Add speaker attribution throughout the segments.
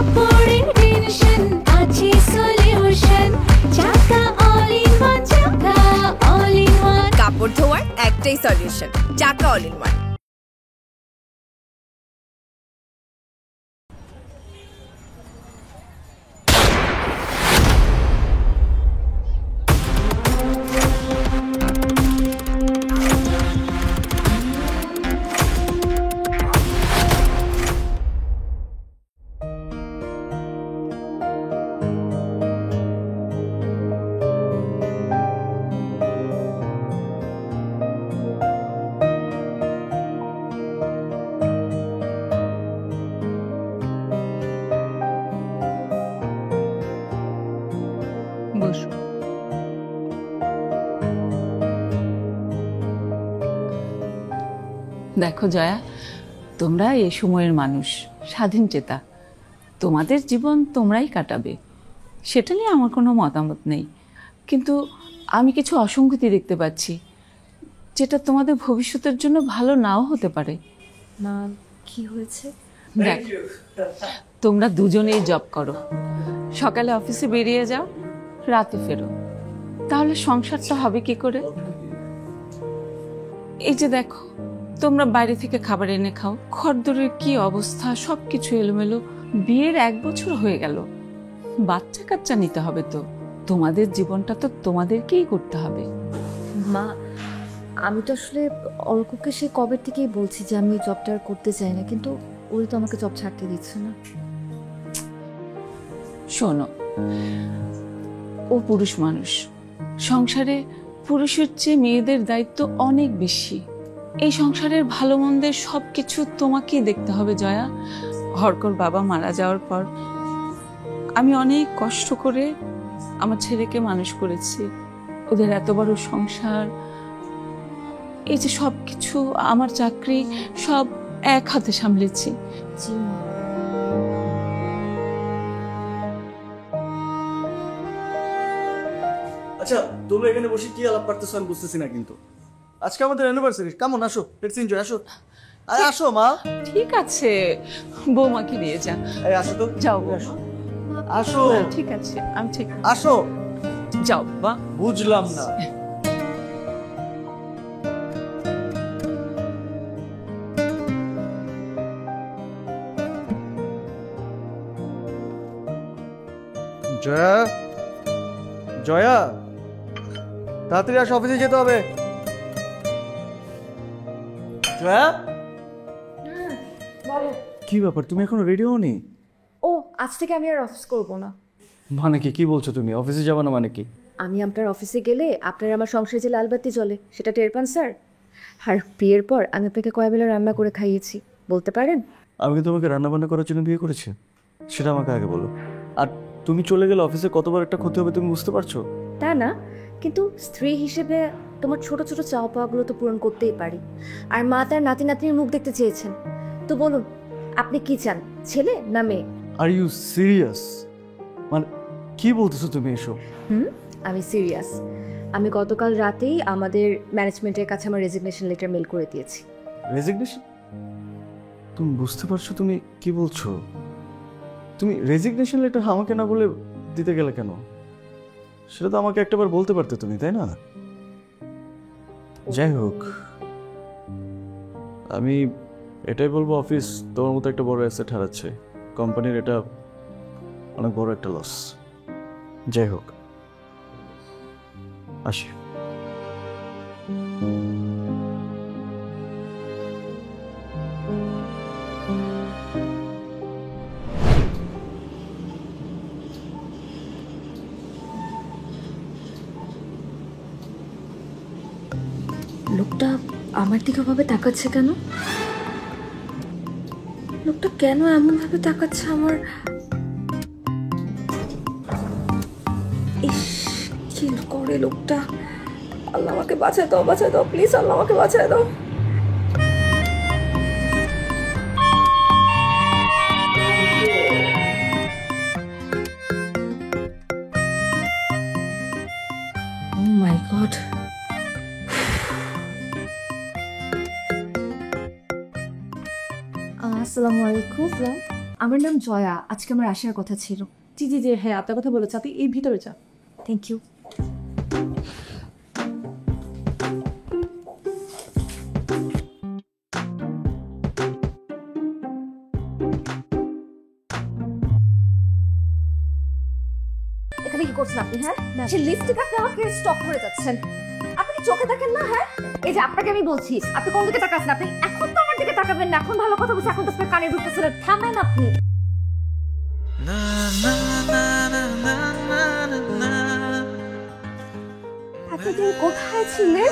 Speaker 1: কাপড়ের টেনশন আছে solution, Chaka all in one, Chaka all in one.
Speaker 2: কাপড় ধোয়ার একটাই solution, Chaka all in one.
Speaker 3: বসো। দেখো জয়া, তোমরা এই সময়ের মানুষ, স্বাধীন চেতা, তোমাদের জীবন তোমরাই কাটাবে, সেটা নিয়ে আমার কোনো মতামত নেই। কিন্তু আমি কিছু অসঙ্গতি দেখতে পাচ্ছি, যেটা তোমাদের ভবিষ্যতের জন্য ভালো নাও হতে পারে।
Speaker 4: মা, কি হয়েছে?
Speaker 3: দেখ, তোমরা দুজনেই জব করো, সকালে অফিসে বেরিয়ে যাও, রাতে ফেরো, তাহলে সংসারটা হবে কি করে? এই যে দেখো, তোমরা বাইরে থেকে খাবার এনে খাও, ঘরদোরের কি অবস্থা, সবকিছু এলোমেলো। বিয়ের 1 বছর হয়ে গেল, বাচ্চা কাচ্চা নিতে হবে, তো তোমাদের জীবনটা তো তোমাদেরকেই করতে হবে।
Speaker 4: মা, আমি তো আসলে অল্পকে সে কবে থেকেই বলছি যে আমি জবটা আর করতে চাই না, কিন্তু ওই তো আমাকে জব ছাড়তে দিচ্ছে না।
Speaker 3: শোনো, ও পুরুষ মানুষ, সংসারে পুরুষের চেয়ে মেয়েদের দায়িত্ব অনেক বেশি। এই সংসারের ভালো মন্দের সবকিছু তোমাকেই দেখতে হবে জয়া। হরকর বাবা মারা যাওয়ার পর আমি অনেক কষ্ট করে আমার ছেলেকে মানুষ করেছি। ওদের এত বড় সংসার, এই যে সবকিছু, আমার চাকরি, সব এক হাতে সামলেছি।
Speaker 4: জি মা।
Speaker 5: আচ্ছা, তোমরা এখানে বসে কি আলাপ করতেছো আমি বুঝতেছি না, কিন্তু আজকে আমাদের অ্যানিভার্সারি। কেমন, আসো, লেটস এনজয়, আসো। আরে আসো মা।
Speaker 3: ঠিক আছে, বৌমাকে নিয়ে যা।
Speaker 5: এই আসো তো,
Speaker 3: যাও
Speaker 5: আসো, আসো।
Speaker 3: ঠিক আছে, আমি ঠিক,
Speaker 5: আসো।
Speaker 3: যাও বা।
Speaker 5: বুঝলাম না। জয়া, জয়া, তাড়াতাড়ি আসো, অফিসে যেতে হবে। জয়া, কি ব্যাপার, তুমি এখনো রেডি হওনি?
Speaker 4: ও, আজ থেকে আমি আর অফিস করব না।
Speaker 5: মানে কি বলছো তুমি? অফিসে যাবো না মানে কি?
Speaker 4: আমি আপনার অফিসে গেলে আপনার আমার সংসারে যে লালবাতি জ্বলে সেটা টের পান স্যার। আর বিয়ের পর আমি আপনাকে কয় বেলা রান্না করে খাইয়েছি বলতে পারেন?
Speaker 5: আমি কি তোমাকে রান্না বান্না করার জন্য বিয়ে করেছি? সেটা আমাকে আগে বলো। আর তুমি চলে গেলে অফিসে কতবার একটা ক্ষতি হবে তুমি বুঝতে পারছো?
Speaker 4: তা না, কিন্তু স্ত্রী হিসেবে তোমার ছোট ছোট চাওয়া পাওয়াগুলো তো পূরণ করতেই পারি। আর মা তার নাতি নাতনির মুখ দেখতে চেয়েছেন, তো বলুন আপনি কি চান, ছেলে না মেয়ে?
Speaker 5: Are you serious? মানে কি বলতেছো তুমি এসব?
Speaker 4: আমি সিরিয়াস। আমি গতকাল রাতেই আমাদের ম্যানেজমেন্টের কাছে আমার রেজিগনেশন লেটার মেল করে দিয়েছি।
Speaker 5: রেজিগনেশন? তুমি বুঝতে পারছো তুমি কি বলছো? তুমি রেজিগনেশন লেটার আমাকে না বলে দিতে গেলে কেন? সেটা তো আমাকে একটাবার বলতে পারতে তুমি, তাই না? যাই হোক, আমি এটাই বলবো, অফিস তোমার মতো একটা বড় অ্যাসেট হারাচ্ছে, কোম্পানির এটা অনেক বড় একটা লস। যাই হোক, আসি।
Speaker 4: লোকটা আমার দিকে ভাবে তাকাচ্ছে কেন? লোকটা কেন এমন ভাবে তাকাচ্ছে আমার? ইস, কি করে লোকটা! আল্লাহ আমাকে বাঁচায় দাও, বাঁচায় দাও প্লিজ, আল্লাহ আমাকে বাঁচায় দাও। ও মাই গড! আসসালামু আলাইকুম। আমার নাম জয়া, আজকে আমার আসার কথা ছিল।
Speaker 6: জি জি জি, হ্যাঁ আপনার কথা বলেছে, আপনি এই ভিতরে যান।
Speaker 4: Thank you. এখানে কি করছেন আপনি? হ্যাঁ, সে লিপস্টিক আপনি আমাকে স্টপ করে যাচ্ছেন। আপনি কি চোখে দেখেন না? হ্যাঁ, এই যে আপনাকে আমি বলছি, আপনি কোন দিকে তাকাচ্ছেন? আপনি এখন তো আমার দিকে তাকাবেন না। এখন ভালো কথা বলছি, এখন তো আপনার কানে ঢুকতেছে না। থামেন আপনি। এতদিন কোথায় ছিলে?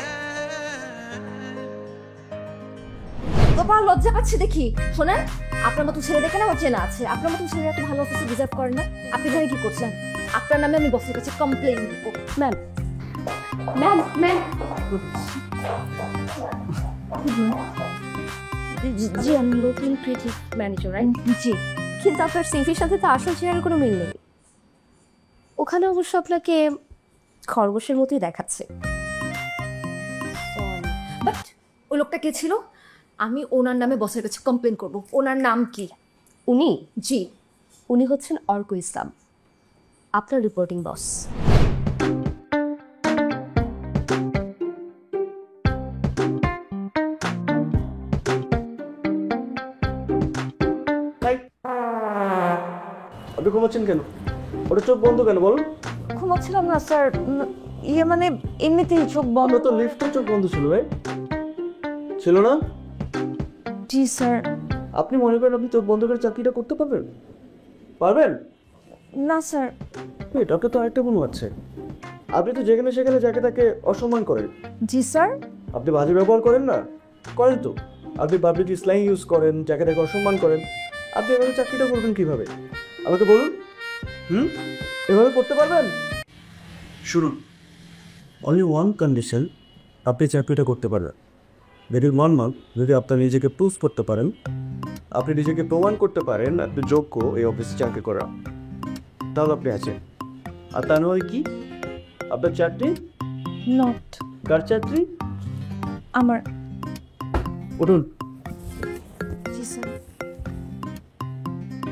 Speaker 4: বাবা লজ্জা পাচ্ছি দেখি। শোনেন, আপনার মতো ছেলে দেখে না আমার চেনা আছে। আপনার মতো ছেলে এত ভালো অফিসে ডিজার্ভ করে না। আপনি এখানে কি করছেন? আপনার নামে আমি বসের কাছে কমপ্লেইন দিব। ম্যাম ম্যাম ম্যাম জি, আমি নতুন ক্রিয়েটিভ ম্যানেজার। জি, কিন্তু আপনার সিভির সাথে তো আসল চেহারার কোনো মিল নেই। ওখানে অবশ্য আপনাকে খরগোশের মতোই দেখাচ্ছে। বাট ওই লোকটা কে ছিল? আমি ওনার নামে বসের কাছে কমপ্লেন করব। ওনার নাম কি? উনি? জি, উনি হচ্ছেন অর্ক ইসলাম, আপনার রিপোর্টিং বস।
Speaker 5: আপনি ঘুমাচ্ছেন কেন? ওটা চোখ বন্ধ কেন বলুন?
Speaker 4: ঘুমাচ্ছিলাম না স্যার, ইয়ে মানে এমনিতেই চোখ বন্ধ।
Speaker 5: আমরা তো লিফটে চোখ বন্ধ ছিল ভাই, ছিল না?
Speaker 4: জি স্যার।
Speaker 5: আপনি মনে করেন আপনি চোখ বন্ধ করে চাকরিটা করতে পারবেন? পারবেন
Speaker 4: না স্যার।
Speaker 5: এটাকে তো আরেকটা মনে হচ্ছে, আপনি তো যেখানে সেখানে যাকে তাকে অসম্মান করেন।
Speaker 4: জি স্যার।
Speaker 5: আপনি বাজে ব্যবহার করেন না? করেন তো। আপনি পাবলিক স্ল্যাং ইউজ করেন, যাকে তাকে অসম্মান করেন। আপনি এভাবে চাকরিটা করবেন কিভাবে আমাকে বলুন? এভাবে করতে পারবেন? শুনুন, অনলি ওয়ান কন্ডিশন, আপনি চাকরিটা করতে পারবেন। That is 1 month. যদি আপনার নিজেকে প্রুভ করতে পারেন, আপনি নিজেকে প্রমাণ করতে পারেন আপনি যোগ্য এই অফিসে চাকরি করা, তাহলে আপনি আছেন। আর তা নয় কি আপনার চাকরি?
Speaker 4: নট।
Speaker 5: কার চাকরি?
Speaker 4: আমার।
Speaker 5: উঠুন।
Speaker 4: জি স্যার।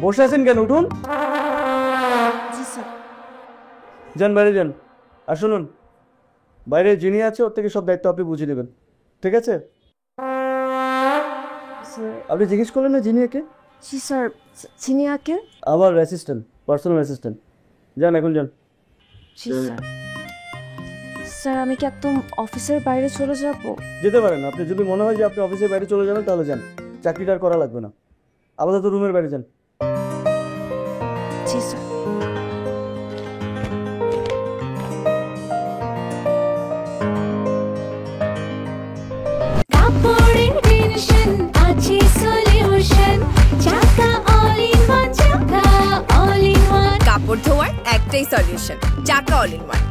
Speaker 5: বসে আছেন কেন? উঠুন।
Speaker 4: জি স্যার।
Speaker 5: যান, বাইরে যান। আর শুনুন, বাইরে যিনি আছে ওর থেকে সব দায়িত্ব আপনি বুঝে নেবেন, ঠিক আছে? আপনি জিজ্ঞেস করলেন না জিনিয়াকে?
Speaker 4: জি স্যার। চিনিয়াকে?
Speaker 5: আমার অ্যাসিস্ট্যান্ট, পার্সোনাল অ্যাসিস্ট্যান্ট। যান, এখন যান।
Speaker 4: জি স্যার। স্যার আমি কি একদম অফিসের বাইরে চলে যাব?
Speaker 5: যেতে পারেন। আপনি যদি মনে হয় যে আপনি অফিসের বাইরে চলে যাবেন তাহলে যান, চাকরিটা আর করা লাগবে না। আপাতত রুমের বাইরে যান।
Speaker 4: জি স্যার।
Speaker 1: কাপড়ের টেনশন আছে solution, Chaka all in one, Chaka all in one.
Speaker 2: কাপড় ধোয়ার একটাই solution, Chaka all in one.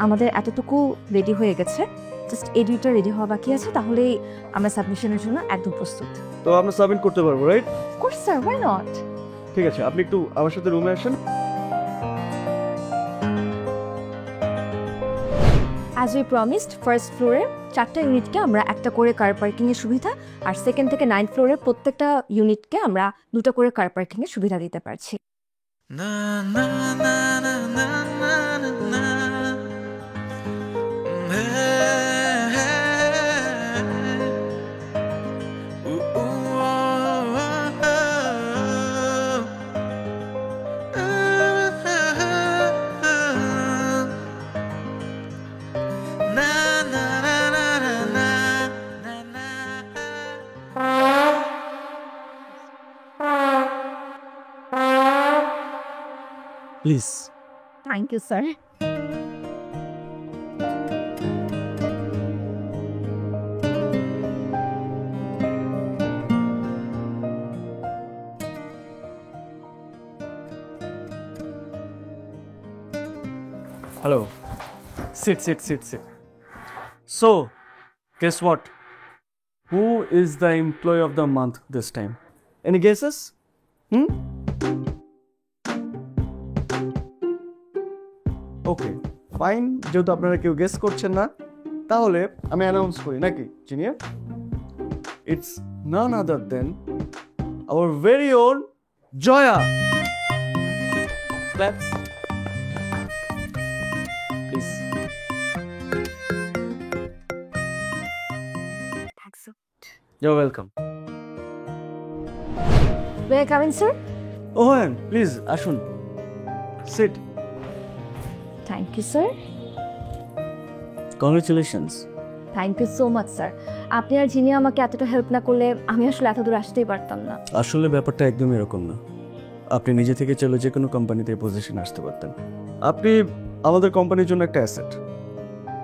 Speaker 4: আমাদের এতটুকু রেডি হয়ে গেছে, জাস্ট এই দুইটা রেডি হওয়া বাকি আছে, তাহলেই আমরা সাবমিশনের জন্য একদম প্রস্তুত।
Speaker 5: তো আমরা সাবমিট করতে পারবো, right?
Speaker 4: Of course sir, why not.
Speaker 5: ঠিক আছে, আপনি একটু আমার সাথে রুমে আসেন।
Speaker 4: অ্যাজ উই প্রমিসড, ফার্স্ট ফ্লোরে 4টা ইউনিটকে আমরা একটা করে কার পার্কিংয়ের সুবিধা, আর সেকেন্ড থেকে 9th ফ্লোরের প্রত্যেকটা ইউনিটকে আমরা 2টা করে কার পার্কিংয়ের সুবিধা দিতে পারছি।
Speaker 5: Please.
Speaker 4: Thank you sir.
Speaker 5: Hello. Sit. So, guess what? Who is the employee of the month this time? Any guesses? Okay, fine. যেহেতু আপনারা কেউ গেস করছেন না, তাহলে আমি অ্যানাউন্স করি নাকি Jinia? It's none other than our very own Joya. Claps please. You're welcome.
Speaker 4: May I come in, sir?
Speaker 5: Oh, ma'am, please, আসুন। Sit.
Speaker 4: Thank you, sir.
Speaker 5: Congratulations.
Speaker 4: Thank you so much sir. আপনি আর যিনি আমাকে এতটা হেল্প না করলে আমি আসলে এত দূর আসতেই পারতাম না।
Speaker 5: আসলে ব্যাপারটা একদম এরকম না। আপনি নিজে থেকে চলে যে কোনো কোম্পানিতে পজিশন আসতে পারতেন। আপনি আমাদের কোম্পানির জন্য একটা অ্যাসেট।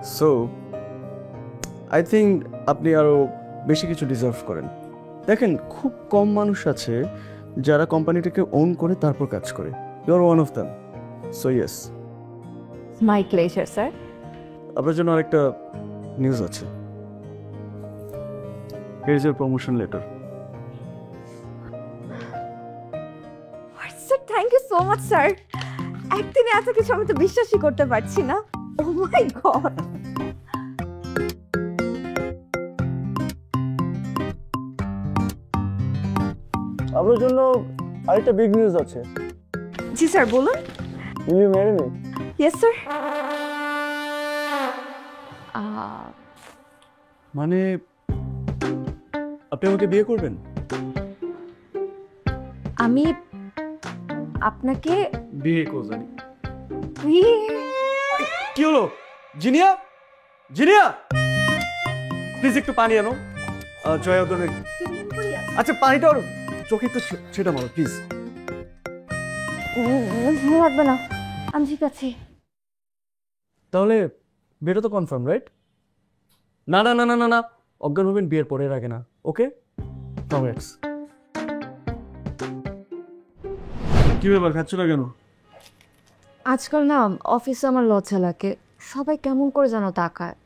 Speaker 5: সো আই থিঙ্ক আপনি আরও বেশি কিছু ডিজার্ভ করেন। দেখেন, খুব কম মানুষ আছে যারা কোম্পানিটাকে ওন করে তারপর কাজ করে। You are one of them. So yes,
Speaker 4: my pleasure sir.
Speaker 5: আপনার জন্য আরেকটা নিউজ আছে। Here is your promotion letter.
Speaker 4: Sir thank you so much sir. একদিনে এত কিছু আমি তো বিশ্বাসই করতে পারছি না। Oh my god.
Speaker 5: আপনার জন্য আরেকটা বিগ নিউজ আছে।
Speaker 4: জি স্যার বলুন।
Speaker 5: Will you marry me?
Speaker 4: Yes sir.
Speaker 5: মানে আপনি আমাকে বিয়ে করবেন?
Speaker 4: আমি আপনাকে
Speaker 5: বিয়ে করবেন?
Speaker 4: বিয়ে-
Speaker 5: কি হলো জিনিয়া? জিনিয়া প্লিজ একটু পানি আনো। জয়া ওদের, আচ্ছা পানিটা ওর চোখে একটু ছেটা মারো প্লিজ।
Speaker 4: ভালো লাগবে না, আমি ঠিক আছি।
Speaker 5: তাহলে বিয়েটা তো কনফার্ম, রাইট? না না না না না না, অজ্ঞান হবেন বিয়ের পরের আগে না। ওকে, কংগ্রেটস। কি ব্যাপার, খাচ্ছ না কেন?
Speaker 4: আজকাল না অফিসে আমার লজ্জা লাগে, সবাই কেমন করে যেন তাকায়।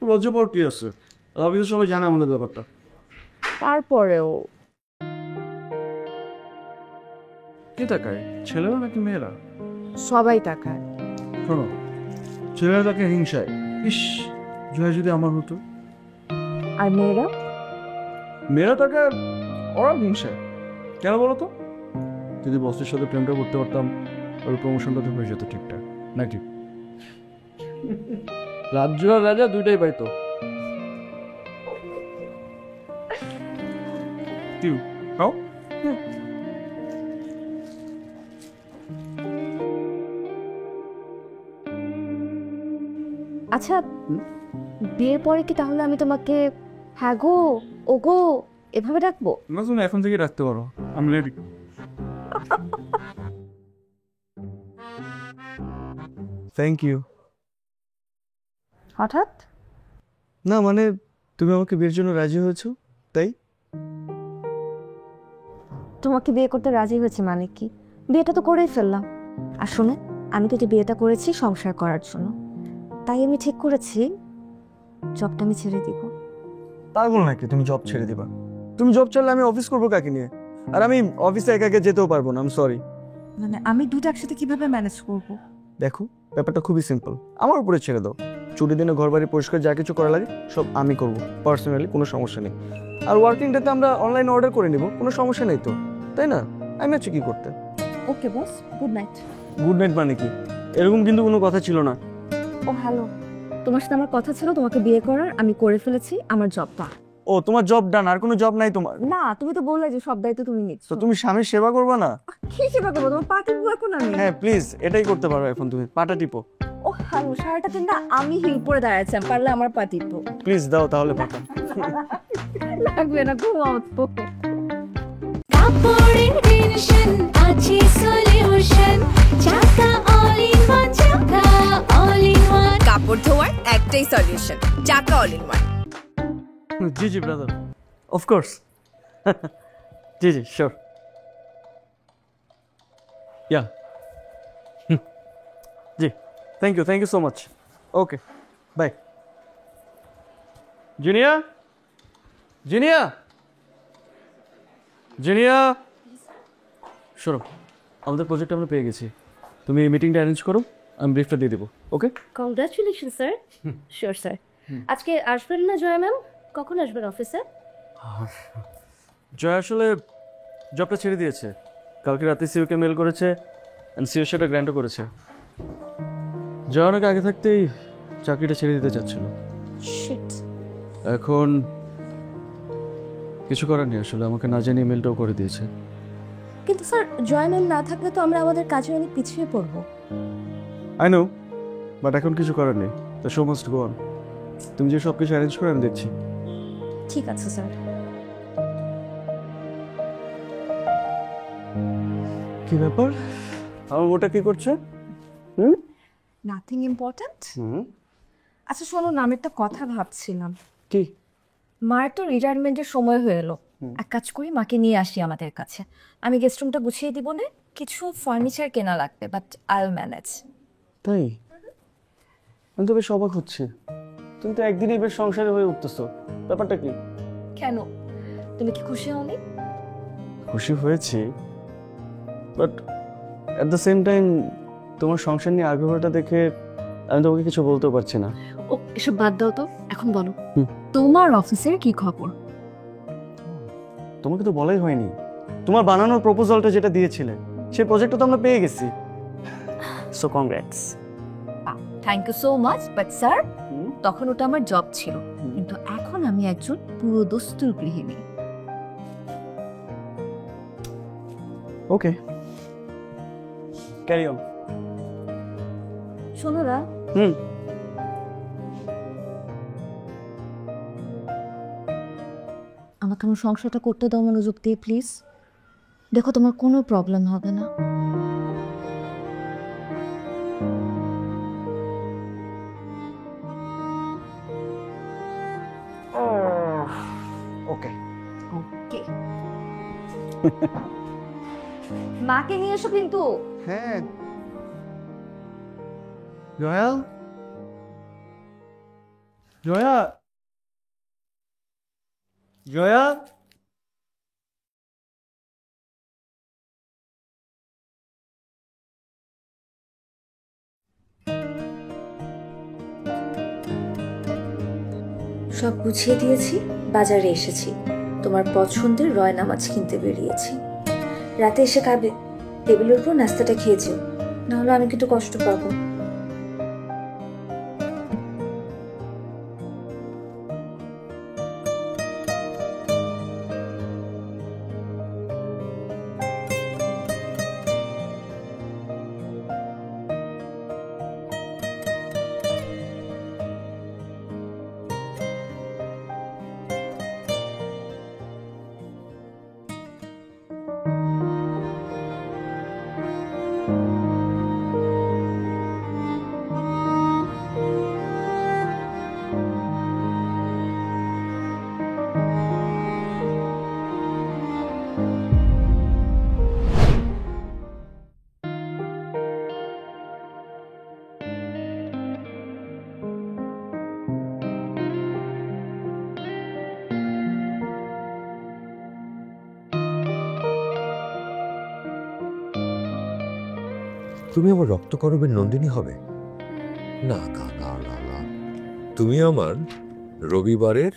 Speaker 5: লজ্জা পাওয়ার কি আছে? অফিসে সবাই জানে আমাদের ব্যাপারটা।
Speaker 4: তারপরেও
Speaker 5: কে তাকায়, ছেলেরা নাকি মেয়েরা?
Speaker 4: সবাই তাকায়।
Speaker 5: শোনো, ছেলেরা তাকে হিংসায়, ইস জয় যদি আমার হতো।
Speaker 4: আর মেয়েরা?
Speaker 5: মেয়েরা তাকে ওরা হিংসায়। কেন বলো তো? যদি বসের সাথে প্রেমটা করতে পারতাম, ওর প্রমোশনটা তো হয়ে যেত ঠিকঠাক নাকি? রাজ্য আর রাজা দুইটাই পাইতো। তুই খাও।
Speaker 4: আচ্ছা, বিয়ের পরে কি তাহলে আমি তোমাকে হ্যাঁ গো ও গো এভাবে ডাকবো?
Speaker 5: না তুমি এখন থেকে রাখতে পারো, আমি রেডি। Thank you.
Speaker 4: হঠাৎ?
Speaker 5: না মানে তুমি আমাকে বিয়ের জন্য রাজি হয়েছো তাই।
Speaker 4: তোমাকে বিয়ে করতে রাজি হয়েছে মানে কি? বিয়েটা তো করেই ফেললাম। আর শোনো, আমি তো যে বিয়েটা করেছি সংসার করার জন্য, তাই আমি ঠিক করেছি জবটা আমি ছেড়ে দিব।
Speaker 5: পাগল নাকি তুমি জব ছেড়ে দিবা? তুমি জব ছাড়লে আমি অফিস করবো কাকে নিয়ে? আর আমি অফিসে একা একা যেতেও পারবো না। আমি সরি।
Speaker 6: মানে আমি দুটো একসাথে কিভাবে ম্যানেজ করব?
Speaker 5: দেখো, ব্যাপারটা খুবই সিম্পল, আমার উপরে ছেড়ে দাও। ছুটির দিনে ঘর বাড়ি পরিষ্কার যা কিছু করা লাগে সব আমি করব পার্সোনালি, কোনো সমস্যা নেই। আর ওয়ার্কিং ডেতে আমরা অনলাইন অর্ডার করে নিব, কোনো সমস্যা নেই তো, তাই না? আমি আছি কি করতে।
Speaker 6: ওকে বস, গুড নাইট।
Speaker 5: গুড নাইট মানে কি? এরকম কিন্তু কোনো কথা ছিল না।
Speaker 4: ও হ্যালো, তোমার সাথে আমার কথা ছিল তোমাকে বিয়ে করার, আমি করে ফেলেছি, আমার জবটা।
Speaker 5: ও তোমার জব ডান, আর কোনো জব নাই তোমার?
Speaker 4: না, তুমি তো বললে যে সব দায়িত্ব তুমি নিচ্ছ।
Speaker 5: তো তুমি স্বামীর সেবা করবা না?
Speaker 4: কি সেবা করবো? তোমার পাটি বুয়া কোন আমি?
Speaker 5: হ্যাঁ প্লিজ, এটাই করতে পারো এখন, তুমি পাটা টিপো।
Speaker 4: ও হ্যালো, সারাটা দিন না আমি হিল পরে দাঁড়াচ্ছি, পারলে আমার পাটি তো
Speaker 5: প্লিজ দাও তাহলে পাটা।
Speaker 4: লাগবে না, ঘুমাও তো।
Speaker 1: কাপড়ের টেনশন আছে solution, Chaka all in one, Chaka all in one.
Speaker 2: কাপড় ধোয়ার একটাই solution, Chaka all in one.
Speaker 5: জি জি ব্রাদার, অফকোর্স। জি জি শিওর, ইয়া। জি thank you so much. Okay bye. Zinia, Zinia, Zinia, শোনো, আমাদের প্রজেক্ট আমরা পেয়ে গেছি। তুমি মিটিংটা অ্যারেঞ্জ করো, আমি ব্রিফটা দিয়ে দেবো, okay?
Speaker 4: Congratulation sir. Sure sir. আজকে আসবেন না জয়া ম্যাম? কখন আসবেন অফিসে?
Speaker 5: জয় আসলে জবটা ছেড়ে দিয়েছে, কালকে রাতে সিওকে মেল করেছে, অ্যান্ড সিও সেটা গ্র্যান্টও করেছে। জয় অনেক আগে থাকতেই চাকরিটা ছেড়ে দিতে চাচ্ছিল।
Speaker 4: শিট।
Speaker 5: এখন কিছু করার নেই, আসলে আমাকে না জানিয়ে মেলটাও করে দিয়েছে।
Speaker 4: কিন্তু স্যার জয়া ম্যাম না থাকলে তো আমরা আমাদের কাজে অনেক পিছিয়ে পড়বো।
Speaker 5: আই নো, বাট এখন কিছু করার নেই, the show must go on. তুমি যে সব কিছু অ্যারেঞ্জ করে আমি দেখছি।
Speaker 4: ঠিক আছে স্যার।
Speaker 5: কি ব্যাপার, আমার ওটা কি করছে?
Speaker 6: Nothing important. আচ্ছা শোনো না, আমি একটা কথা ভাবছিলাম।
Speaker 5: কি?
Speaker 4: মায়ের তো রিটায়ারমেন্টের সময় হয়ে এলো, এক কাজ করি মাকে নিয়ে আসি আমাদের কাছে। আমি গেস্ট রুমটা গুছিয়ে দিব না, কিছু ফার্নিচার কেনা লাগবে, বাট আই উইল ম্যানেজ।
Speaker 5: তাই? আমি তো বেশ অবাক হচ্ছি, তুমি তো একদিনই বেশ সংসারে হয়ে উঠতেছো, ব্যাপারটা কি?
Speaker 4: কেন, তুমি কি খুশি হওনি?
Speaker 5: খুশি হয়েছি, but at the same time তোমার সংসার নিয়ে আগ্রহটা দেখে আমি তোমাকে কিছু বলতেও পারছি না।
Speaker 4: ও এসব বাদ দাও তো, এখন বলো তোমার অফিসের কি খবর?
Speaker 5: তোমাকে তো বলাই হয়নি, তোমার বানানোর প্রপোজালটা যেটা দিয়েছিলে সেই প্রজেক্টটা তো আমরা পেয়ে গেছি, so congrats.
Speaker 4: Thank you so much, but sir তখন ওটা আমার জব ছিল, কিন্তু এখন আমি একজন পুরো দস্তুর গৃহিণী।
Speaker 5: ওকে, ক্যারি অন।
Speaker 4: শোনো না, আমাকে আমার সংসারটা করতে দাও মনোযোগ দিয়ে প্লিজ। দেখো তোমার কোনো প্রবলেম হবে না।
Speaker 5: ওকে
Speaker 4: ওকে। মাকে নিয়ে এসো কিন্তু।
Speaker 5: হ্যাঁ। জয়া, জয়া, জয়া।
Speaker 4: সব গুছিয়ে দিয়েছি, বাজারে এসেছি, তোমার পছন্দের রয়না মাছ কিনতে বেরিয়েছি। রাতে এসে খাবে, টেবিলের উপর নাস্তাটা খেয়েছো, নাহলে আমি কিন্তু কষ্ট পাবো।
Speaker 7: তুমি আমার রক্তকরবের নন্দিনী হবে? না না না না না, তুমি আমার রবিবারের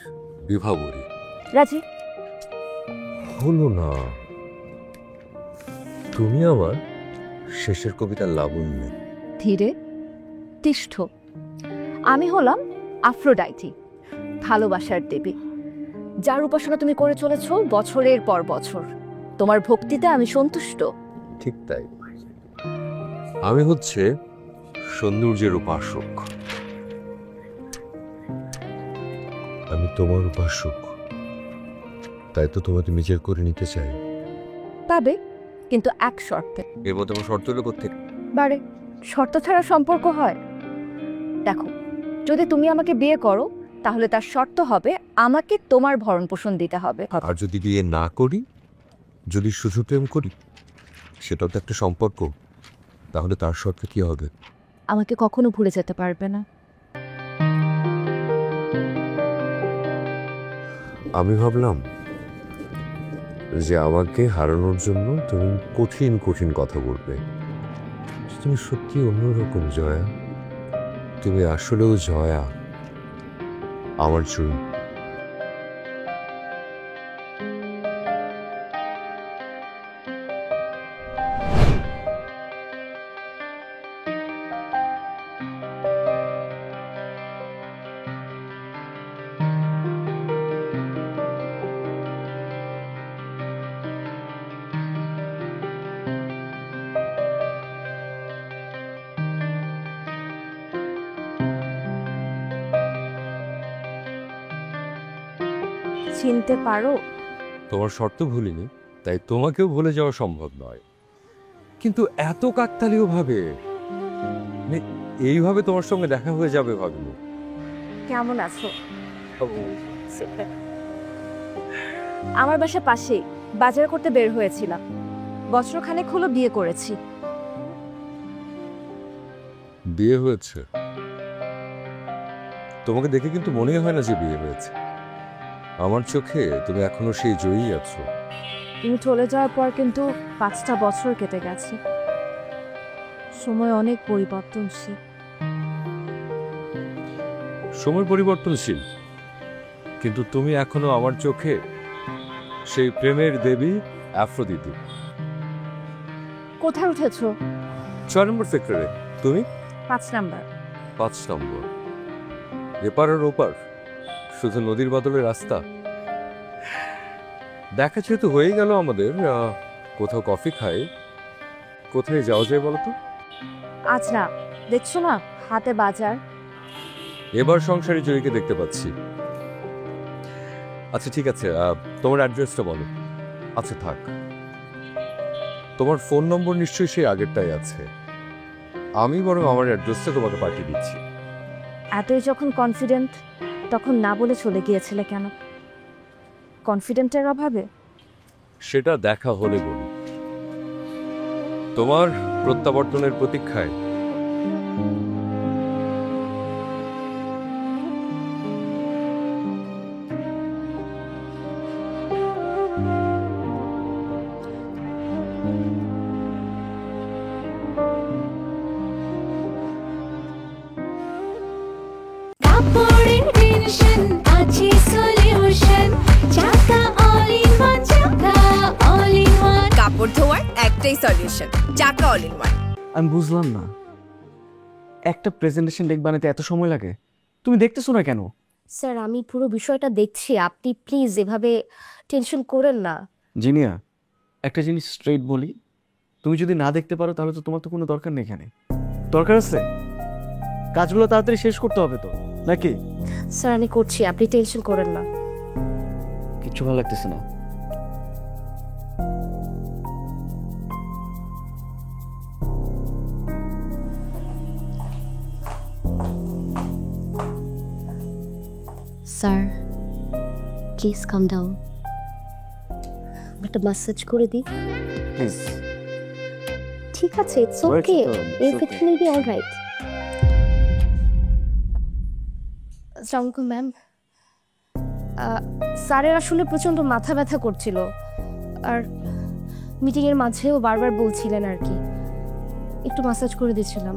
Speaker 7: বিভাবরী।
Speaker 4: রাজি?
Speaker 7: হলো না, তুমি আমার শেষের কবিতার লাবণ্য।
Speaker 4: ধীরে তিষ্ঠ। আমি হলাম আফ্রোডাইটি, ভালোবাসার দেবী, যার উপাসনা তুমি করে চলেছ বছরের পর বছর। তোমার ভক্তিতে আমি সন্তুষ্ট।
Speaker 7: ঠিক তাই, আমি হচ্ছে সৌন্দর্যের উপাসক। আমি তোমার উপাসক, তাই তো তোমাকে নিজের করে নিতে চাই।
Speaker 4: পাবে, কিন্তু এক শর্তে।
Speaker 7: এর মধ্যে আমার শর্ত হলো কোত্থেকে?
Speaker 4: বারে, শর্ত ছাড়া সম্পর্ক হয়? দেখো, যদি তুমি আমাকে বিয়ে করো তাহলে তার শর্ত হবে আমাকে তোমার ভরণ পোষণ দিতে হবে।
Speaker 7: আর যদি বিয়ে না করি, যদি শুধু প্রেম করি, সেটাও তো একটা সম্পর্ক, তাহলে তার শর্তে কি হবে?
Speaker 4: আমাকে কখনো ভুলে যেতে পারবে না।
Speaker 7: আমি ভাবলাম যে আমাকে হারানোর জন্য তুমি কঠিন কঠিন কথা বলবে, তুমি সত্যি অন্যরকম জয়া। তুমি আসলেও জয়া, আমার জন্য।
Speaker 4: চিনতে পারো?
Speaker 7: তোমার শর্ত ভুলিনি, তাই তোমাকেও ভুলে যাওয়া সম্ভব নয়। কিন্তু এত কাকতালীয় ভাবে, মানে এইভাবে তোমার সঙ্গে দেখা হয়ে যাবে ভাবিনি।
Speaker 4: কেমন আছো? আমার বাসা পাশেই, বাজার করতে বের হয়েছিলাম। বছরখানেক হলো বিয়ে করেছি।
Speaker 7: বিয়ে হয়েছে? তোমাকে দেখে কিন্তু মনে হয় না যে বিয়ে হয়েছে। আমার চোখে তুমি এখনো সেই জয়ী আছো।
Speaker 4: তুমি চলে যাওয়ার পর কিন্তু 5টা বছর কেটে গেছে। সময় অনেক পরিবর্তনশীল।
Speaker 7: সময় পরিবর্তনশীল, কিন্তু তুমি এখনো আমার চোখে সেই প্রেমের দেবী অ্যাফ্রোদিতি।
Speaker 4: কোথায় উঠেছো?
Speaker 7: 6 নম্বর সেক্টরে। তুমি?
Speaker 4: 5 নাম্বার।
Speaker 7: 5 নম্বর। এপার আর ওপার শুধু নদীর বদলে রাস্তা। দেখা যেহেতু হয়ে গেল আমাদের, কোথাও কফি খাই। কোথায় যাওয়া যায় বলো তো?
Speaker 4: আজ না, দেখছো না হাতে বাজার।
Speaker 7: এবার সংসারী জয়ীকে দেখতে পাচ্ছি। আচ্ছা ঠিক আছে, তোমার অ্যাড্রেসটা বলো। আচ্ছা থাক, তোমার ফোন নম্বর নিশ্চয়ই সেই আগেরটাই আছে। আমি বরং আমার অ্যাড্রেসটা তোমাকে পাঠিয়ে দিচ্ছি।
Speaker 4: এতই যখন কনফিডেন্ট, তখন না বলে চলে গিয়েছিলে কেন? কনফিডেন্টের অভাবে?
Speaker 7: সেটা দেখা হলে বলি। তোমার প্রত্যাবর্তনের প্রতীক্ষায়।
Speaker 1: কাপড়ের টেনশন আছে solution Chaka all in one Chaka all in one
Speaker 2: কাপড় ধোয়ার একটাই solution, Chaka all in one.
Speaker 5: আমি বুঝলাম না, একটা প্রেজেন্টেশন ডেক বানাতে এত সময় লাগে? তুমি দেখতেছো না কেন?
Speaker 4: স্যার, আমি পুরো বিষয়টা দেখছি, আপনি প্লিজ এভাবে টেনশন করেন না।
Speaker 5: জিনিয়া, একটা জিনিস স্ট্রেট বলি, তুমি যদি না দেখতে পারো তাহলে তো তোমার তো কোনো দরকার নেই এখানে। দরকার আছে, কাজগুলো তাড়াতাড়ি শেষ করতে হবে তো, নাকি?
Speaker 4: স্যার আমি করছি, আপনি টেনশন করেন না।
Speaker 5: কিচ্ছু ভালো লাগতেছে না।
Speaker 4: স্যার প্লিজ কাম ডাউন, একটা ম্যাসাজ করে দিই।
Speaker 5: প্লিজ।
Speaker 4: ঠিক আছে, ইটস
Speaker 5: হয়েছে
Speaker 4: ওকে,
Speaker 5: তো, it's
Speaker 4: everything will be alright. আসসালামু আলাইকুম ম্যাম। স্যারের আসলে প্রচণ্ড মাথা ব্যথা করছিল, আর মিটিংয়ের মাঝেও বারবার বলছিলেন আর কি। একটু ম্যাসাজ করে দিয়েছিলাম।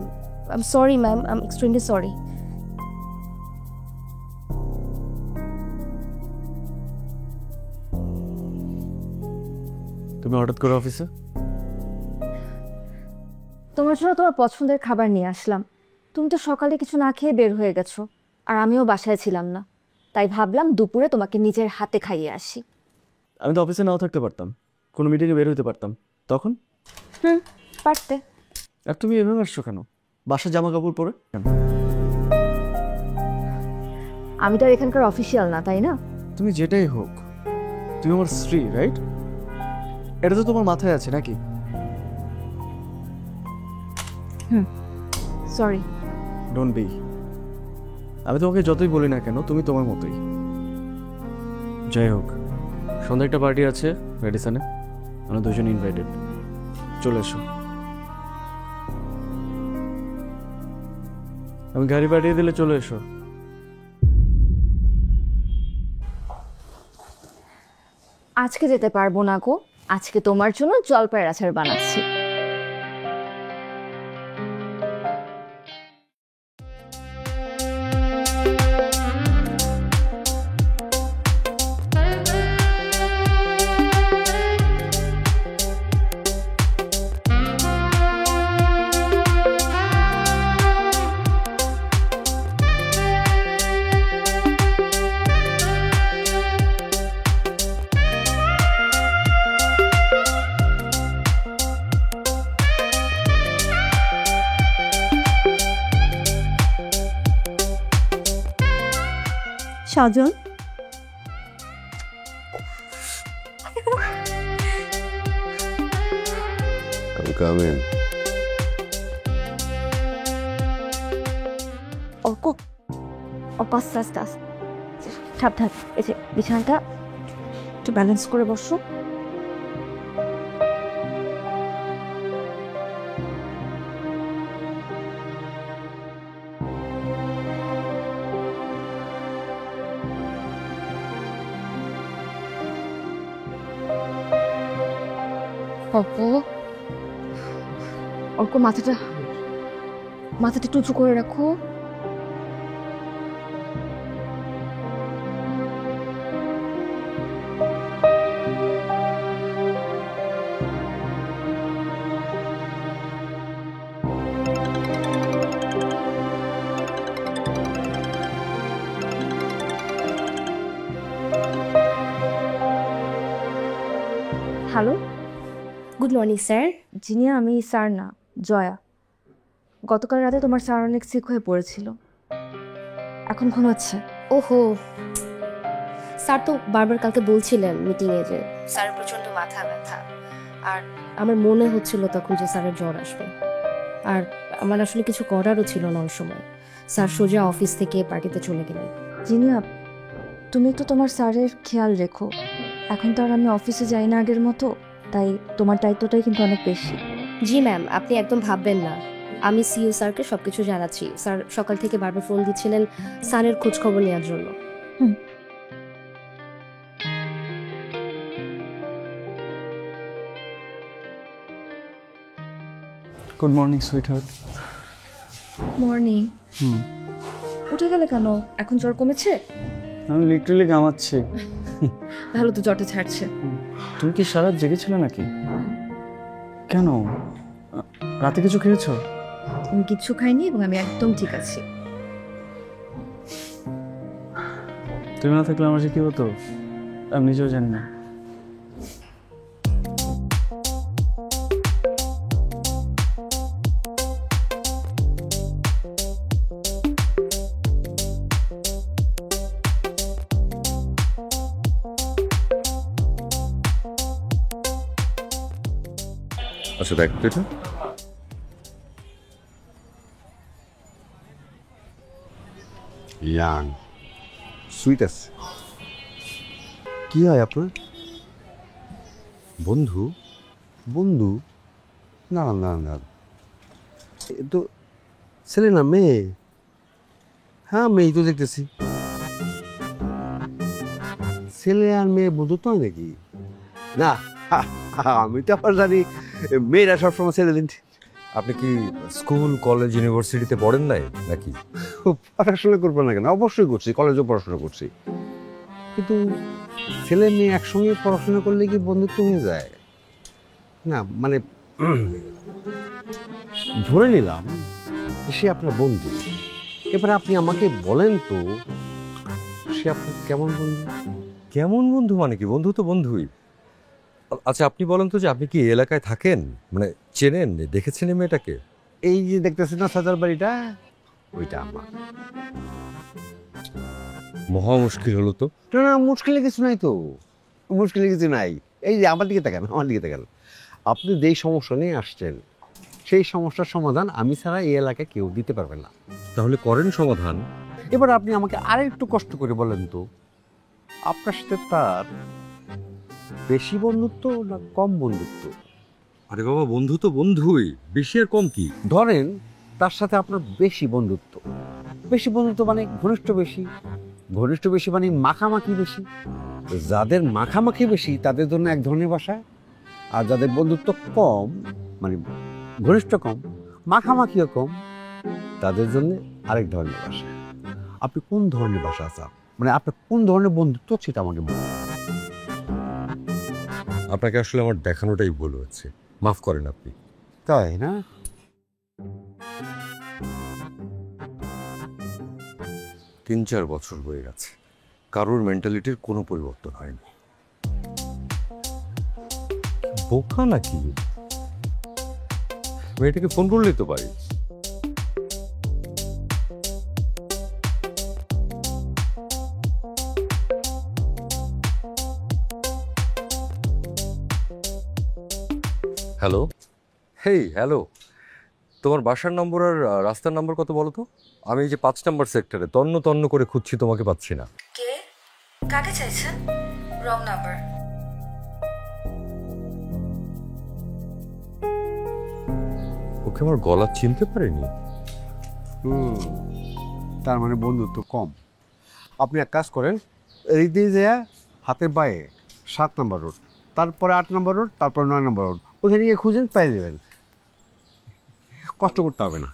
Speaker 4: I am sorry ma'am, I am extremely sorry.
Speaker 5: তুমি হঠাৎ করে অফিসে?
Speaker 4: তোমার জন্য তোমার পছন্দের খাবার নিয়ে আসলাম। তুমি তো সকালে কিছু না খেয়ে বের হয়ে গেছো, আর আমিও বাসায় ছিলাম না, তাই ভাবলাম দুপুরে তোমাকে নিজের হাতে খাইয়ে আসি।
Speaker 5: আমি তো অফিসে নাও থাকতে পারতাম, কোনো মিটিংয়ে বের হতে পারতাম তখন।
Speaker 4: পারতে।
Speaker 5: আর তুমি এভাবে আসছো কেন, বাসার জামা কাপড় পরে কেন?
Speaker 4: আমি তো আর এখানকার অফিসিয়াল না, তাই না?
Speaker 5: তুমি যেটাই হোক, তুমি আমার স্ত্রী, রাইট? এটা তো তোমার মাথায় আছে নাকি?
Speaker 4: সরি।
Speaker 5: Don't be. আমি তোমাকে যতই বলি না কেন, তুমি তোমার মতোই। যাই হোক, সন্ধ্যায় একটা পার্টি আছে রেডিসনে, আমরা দুজন ইনভাইটেড, চলে এসো। আমি গাড়ি পাঠিয়ে দিলে চলে এসো।
Speaker 4: আজকে যেতে পারবো না গো, আজকে তোমার জন্য জলপাইয়ের আচার বানাচ্ছি। সাজন
Speaker 8: Come in.
Speaker 4: অর্ক অর্ক আস্তে আস্তে আস্তে ঠাপ ঠাপ এই যে বিছানাটা একটু ব্যালেন্স করে বসো অর্ক অর্ক মাথাটা একটু উঁচু করে রাখো hello good morning sir Zinia আমি স্যার না জয়া গতকাল রাতে তোমার স্যার অনেক সিক হয়ে পড়েছিল এখন ঘুমাচ্ছে
Speaker 9: ওহো স্যার তো বারবার কালকে বলছিলেন মিটিংয়ে যে স্যারের প্রচণ্ড মাথা ব্যথা আর আমার মনে হচ্ছিল তখন যে স্যারের জ্বর আসবে আর আমার আসলে কিছু করারও ছিল না ওই সময় স্যার সোজা অফিস থেকে পার্টিতে চলে গেলেন
Speaker 4: জিনিয়া তুমি একটু তোমার স্যারের খেয়াল রেখো এখন তো আর আমি অফিসে যাই না আগের মতো তাই তোমার দায়িত্বটাই কিন্তু অনেক বেশি
Speaker 9: জি ম্যাম আপনি একদম ভাববেন না আমি সিইও স্যারকে সব কিছু জানাচ্ছি স্যার সকাল থেকে বারবার ফোন দিচ্ছিলেন স্যারের খোঁজ খবর নেওয়ার জন্য
Speaker 5: good morning sweet heart.
Speaker 4: Morning উঠে গেলে কেন এখন জ্বর কমেছে
Speaker 5: আমি লিটারালি ঘামাচ্ছি।
Speaker 4: ভালো তো জ্বরটা ছাড়ছে
Speaker 5: তুমি কি সারা রাত জেগেছিলে নাকি? কেন, রাতে কিছু খেয়েছো?
Speaker 4: আমি কিচ্ছু খাইনি এবং আমি একদম ঠিক আছি
Speaker 5: তুমি না থাকলে আমার যে কি হতো আমি নিজেও জানি না।
Speaker 8: আচ্ছা দেখ তো এটা ইয়াং সুইট আছে। কি হয় আপনার বন্ধু? বন্ধু না না না না, এ তো ছেলে না মেয়ে। হ্যাঁ মেয়ে তো দেখতেছি। ছেলে আর মেয়ে বন্ধুত্ব হয় নাকি? না আমি তো আবার জানি মেয়েরা সবসময় ছেলে দিন।
Speaker 7: আপনি কি স্কুল কলেজ ইউনিভার্সিটিতে পড়েন নাই নাকি?
Speaker 8: পড়াশোনা করবো না কেন, অবশ্যই করছি, কলেজেও পড়াশোনা করছি, কিন্তু ছেলে মেয়ে একসঙ্গে পড়াশোনা করলে কি বন্ধুত্ব হয়ে যায় না? মানে ধরে নিলাম সে আপনার বন্ধু, এবার আপনি আমাকে বলেন তো সে আপনার কেমন বন্ধু?
Speaker 7: কেমন বন্ধু মানে কি? বন্ধু তো বন্ধুই। আচ্ছা আপনি বলেন তো যে আপনি কি এই এলাকায় থাকেন, মানে চেনেন, দেখেছেন এই মেয়েটাকে?
Speaker 8: এই যে দেখতেছেন না সাজার বাড়িটা, ওইটা আমার।
Speaker 7: মহা মুশকিল হলো তো।
Speaker 8: না না মুশকিলে কিছু নাই তো, মুশকিলে কিছু নাই। এই যে আমার দিকে তাকান, আমার দিকে তাকান। আপনি যেই সমস্যা নিয়ে আসছেন সেই সমস্যার সমাধান আমি ছাড়া এই এলাকায় কেউ দিতে পারবে না।
Speaker 7: তাহলে করেন সমাধান।
Speaker 8: এবার আপনি আমাকে আরেকটু কষ্ট করে বলেন তো, আপনার সাথে তার বেশি বন্ধুত্ব না কম বন্ধুত্ব?
Speaker 7: আরে বাবা বন্ধু তো বন্ধুই, বেশি আর কম কি?
Speaker 8: ধরেন তার সাথে আপনার বেশি বন্ধুত্ব। বেশি বন্ধুত্ব মানে ঘনিষ্ঠ বেশি, ঘনিষ্ঠ বেশি মানে মাখামাখি বেশি। যাদের মাখামাখি বেশি তাদের জন্য এক ধরনের ভাষা, আর যাদের বন্ধুত্ব কম মানে ঘনিষ্ঠ কম, মাখামাখিও কম, তাদের জন্য আরেক ধরনের ভাষা। আপনি কোন ধরনের ভাষা চান, মানে আপনার কোন ধরনের বন্ধুত্ব সেটা আমাকে বলুন।
Speaker 7: আপনাকে আসলে আমার দেখানোটাই ভুল হচ্ছে, মাফ করেন আপনি।
Speaker 8: তাই না?
Speaker 7: 3-4 বছর হয়ে গেছে, কারোর মেন্টালিটির কোনো পরিবর্তন হয়নি। বোকা নাকি? মেয়েটাকে ফোন করলেই তো পারি। হ্যালো, হেই হ্যালো, তোমার বাসার নম্বর আর রাস্তার নম্বর কত বলো তো? আমি এই যে 5 নম্বর সেক্টরে তন্ন তন্ন করে খুঁজছি, তোমাকে পাচ্ছি না।
Speaker 9: কে কাকে চাইছেন? Wrong number.
Speaker 7: ওকে আমার গলা চিনতে পারিনি।
Speaker 8: তার মানে বন্ধুত্ব কম। আপনি এক কাজ করেন, এই দিয়ে যে হাতের বায়ে 7 নম্বর রোড, তারপরে 8 নম্বর রোড, তারপরে 9 নম্বর রোড, ওখানে গিয়ে খুঁজেন, পেয়ে যাবেন। কষ্ট করতে হবে না।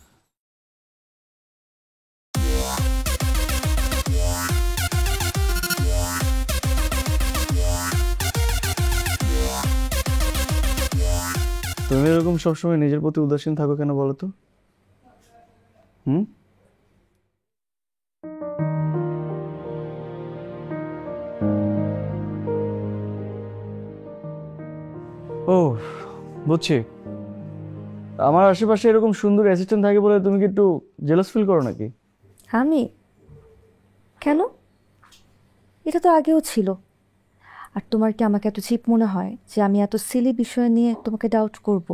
Speaker 5: তুমি এরকম সবসময় নিজের প্রতি উদাসীন থাকো কেন বলো তো? ও বুঝছি, আমার আশেপাশে এরকম সুন্দর অ্যাসিস্ট্যান্ট থাকে বলে তুমি কি একটু জেলাস ফিল করো নাকি?
Speaker 4: আমি কেন? এটা তো আগেও ছিল। আর তোমার কি আমাকে এত চিপ মনে হয় যে আমি এত সিলি বিষয় নিয়ে তোমাকে ডাউট করব?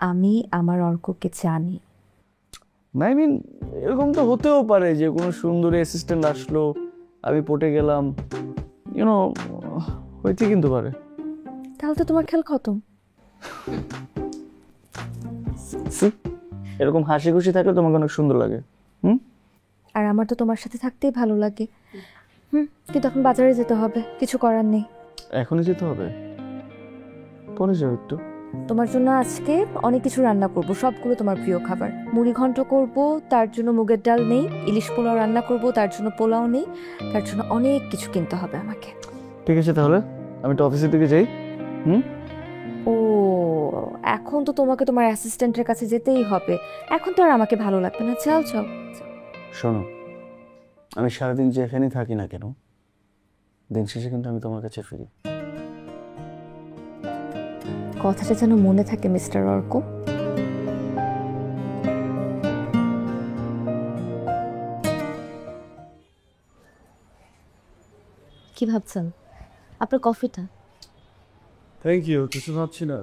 Speaker 4: আমি আমার অর্ককে জানি।
Speaker 5: আই মিন এরকম তো হতেও পারে যে কোনো সুন্দরী অ্যাসিস্ট্যান্ট আসলো, আমি পটে গেলাম, ইউনো, হইতে কিন্তু পারে।
Speaker 4: তাহলে তো তোমার খেল খতম।
Speaker 5: এরকম হাসি খুশি থাকলে তোমাকে অনেক সুন্দর লাগে।
Speaker 4: আর আমার তো তোমার সাথে থাকতেই ভালো লাগে। কিন্তু এখন বাজারে যেতে হবে, কিছু করার নেই।
Speaker 5: এখনই যেতে হবে? পরে যাও একটু।
Speaker 4: তোমার জন্য আজকে অনেক কিছু রান্না করব, সবগুলো তোমার প্রিয় খাবার। মুড়ি ঘন্ট করব, তার জন্য মুগের ডাল নেই। ইলিশ পোলাও রান্না করব, তার জন্য পোলাও নেই। তার জন্য অনেক কিছু কিনতে হবে আমাকে।
Speaker 5: ঠিক আছে, তাহলে আমি তো অফিসের দিকে যাই।
Speaker 4: ও, এখন তো তোমাকে তোমার অ্যাসিস্ট্যান্টের কাছে যেতেই হবে। এখন তো আর আমাকে ভালো লাগবে না। চল চল।
Speaker 5: শোনো, আমি সারাদিন যেখানেই থাকি না কেন, দিন শেষে কিন্তু আমি তোমার কাছে ফিরি।
Speaker 4: কথাটা যেন মনে থাকে মিস্টার অর্ক।
Speaker 9: কি ভাবছেন? আপনার কফিটা।
Speaker 5: Thank you. কিছু ভাবছি না,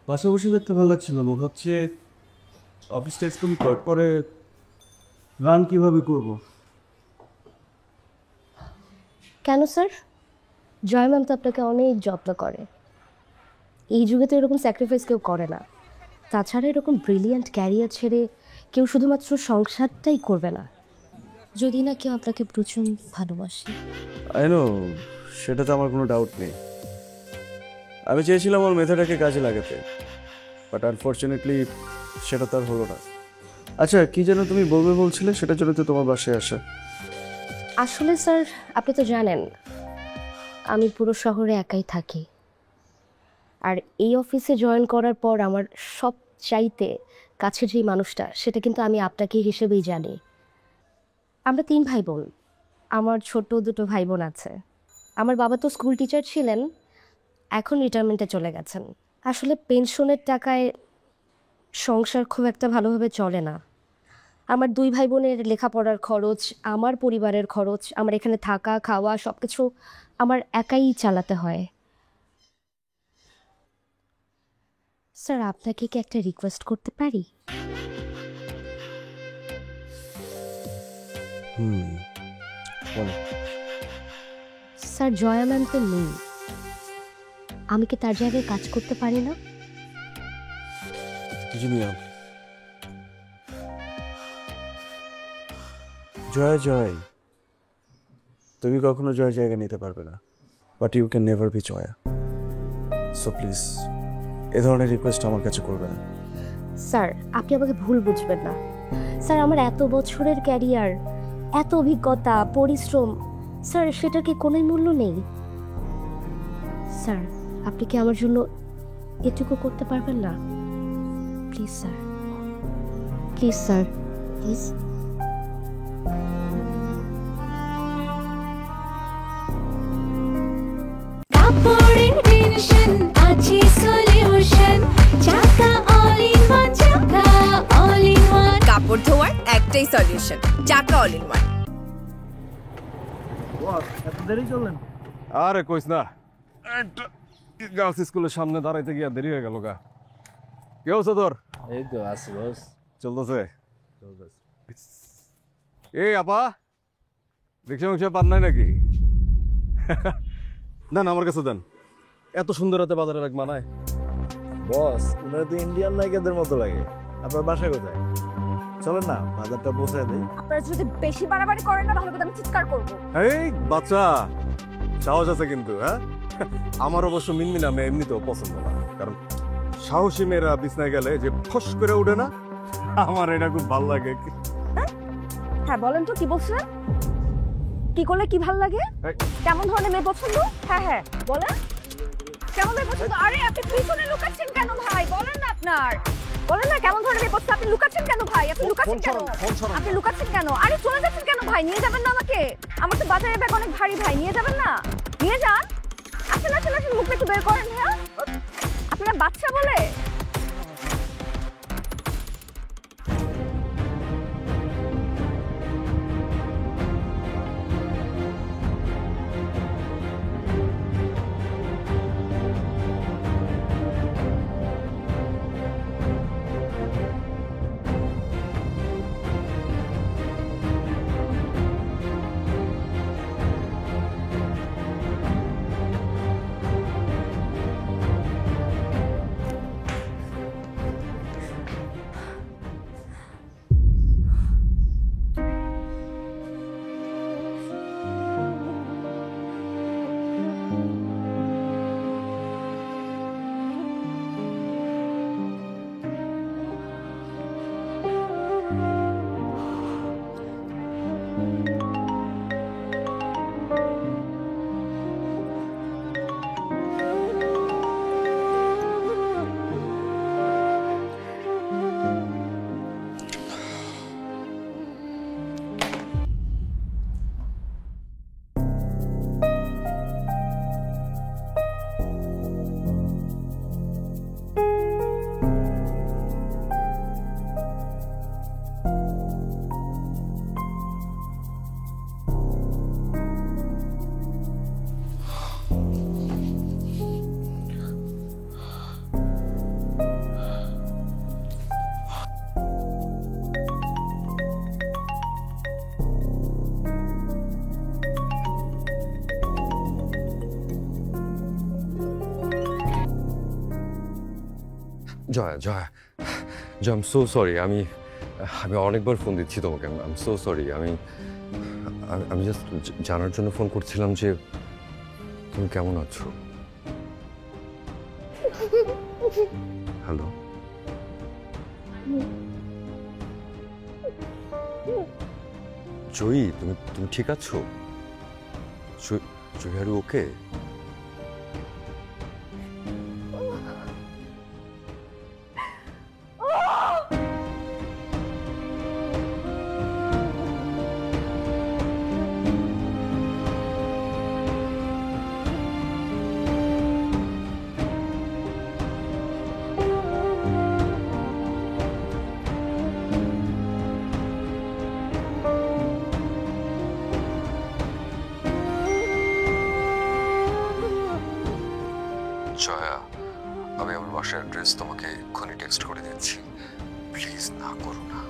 Speaker 5: বাসা বসে দেখতে ভালো লাগছিল। মনে হচ্ছে অফিসটা একদম পরে রান কিভাবে করব।
Speaker 9: কেন স্যার? জয় ম্যাম তো আপনাকে অনেক যত্ন করে। এই যুগে তো এরকম স্যাক্রিফাইস কেউ করে না। তাছাড়া এরকম ব্রিলিয়ান্ট ক্যারিয়ার ছেড়ে কেউ শুধুমাত্র সংসারটাই করবে না, যদি না কেউ আপনাকে প্রচুর ভালোবাসে।
Speaker 5: আই নো, সেটা তো আমার কোনো ডাউট নেই। আমি চেয়েছিলাম ওর মেধাটাকে কাজে লাগাতে, বাট আনফর্চুনেটলি সেটা তো আর হলো না। আচ্ছা, কি যেন তুমি বলবে বলছিলে, সেটার জন্য তো তোমার বাসায় আসা।
Speaker 9: আসলে স্যার, আপনি তো জানেন আমি পুরো শহরে একাই থাকি। আর এই অফিসে জয়েন করার পর আমার সব চাইতে কাছের যেই মানুষটা, সেটা কিন্তু আমি আপনাকে হিসেবেই জানি। আমরা 3 ভাই বোন। আমার ছোট 2 ভাই বোন আছে। আমার বাবা তো স্কুল টিচার ছিলেন, এখন রিটায়ারমেন্টে চলে গেছেন। আসলে পেনশনের টাকায় সংসার খুব একটা ভালোভাবে চলে না। আমার 2 ভাই বোনের লেখাপড়ার খরচ, আমার পরিবারের খরচ, আমার এখানে থাকা খাওয়া সব কিছু আমার একাই চালাতে হয়। স্যার, আপনাকে কি একটা রিকোয়েস্ট করতে পারি? স্যার, জয়া ম্যাম তো নেই, আমি কি তার জায়গায় কাজ করতে পারি না?
Speaker 5: জয় জয়, তুমি কখনো জয় জায়গা নিতে পারবে না, but you can never be Jaya. So please এ ধরনের রিকোয়েস্ট আমার কাছে করবে না।
Speaker 9: স্যার, আপনি আমাকে ভুল বুঝবেন না। স্যার, আমার এত বছরের ক্যারিয়ার, এত অভিজ্ঞতা, পরিশ্রম, স্যার সেটার কি কোনো মূল্য নেই? স্যার, আপনি কি আমার জন্য এটুকু করতে পারবেন না? Please sir, please sir, please.
Speaker 1: কাপড়ের টেনশন আছে solution, Chaka all in one, Chaka all in one.
Speaker 2: কাপড় ধোয়ার একটাই solution, Chaka all in one.
Speaker 5: এত দেরি চললেন?
Speaker 7: আরে কইস না,
Speaker 5: গার্লস স্কুলের সামনে দাঁড়াইতে গিয়া দেরি হয়ে গেল গা। কি অবস্থা তোর?
Speaker 10: এই তো আছি বস।
Speaker 5: চলতেছে? এই আপা, রিক্সা মিক্সা পান নাই নাকি? না না, আমার কাছে দেন। এত সুন্দর রাতে বাজারে রাখ মানায়?
Speaker 10: বস ওনারা তো ইন্ডিয়ান নায়িকাদের মতো লাগে। আপনার বাসা কোথায়? চলেন না বাজারটা পৌঁছায় দেই।
Speaker 4: আপনারা যদি বেশি বাড়াবাড়ি করেন না তাহলে কিন্তু আমি চিৎকার করবো।
Speaker 5: এই বাচ্চা, সাহস আছে কিন্তু। হ্যাঁ, আমার অবশ্য মিনমিনা মেয়ে এমনিতেও পছন্দ না, কারণ সাহসী মেয়েরা বিছনায় গেলে যে ফস করে উঠে না, আমার এটা খুব ভালো লাগে।
Speaker 4: হ্যাঁ বলেন তো কি বলছেন? কি করলে কি ভাল লাগে?
Speaker 5: এই।
Speaker 4: কেমন ধরনের মেয়ে পছন্দ? হ্যাঁ হ্যাঁ বলেন, কেমন মেয়ে পছন্দ? আরে আপনি পিছনে লুকাচ্ছেন কেন ভাই? বলেন না আপনার, বলেন না কেমন ধরনের মেয়ে পছন্দ? আপনি লুকাচ্ছেন কেন ভাই? আপনি লুকাচ্ছেন কেন? আপনি লুকাচ্ছেন কেন? আরে চলে যাচ্ছেন কেন ভাই? নিয়ে যাবেন না আমাকে? আমার তো বাজারের ব্যাগ অনেক ভারী ভাই, নিয়ে যাবেন না? নিয়ে যান। আসেন আসেন আসেন, মুখটা একটু বের করেন। হ্যাঁ আপনারা বাচ্চা বলে
Speaker 7: Joya Joya Joya, I am so sorry. আমি অনেকবার ফোন দিচ্ছি তোমাকে। I am so sorry. আমি জাস্ট জানার জন্য ফোন করছিলাম যে তুমি কেমন আছো। হ্যালো, জয়ী, তুমি ঠিক আছো? জয়ী, আর ওকে? জয়া, আমি আমার বাসার অ্যাড্রেস তোমাকে এক্ষুনি টেক্সট করে দিচ্ছি। প্লিজ না করো না।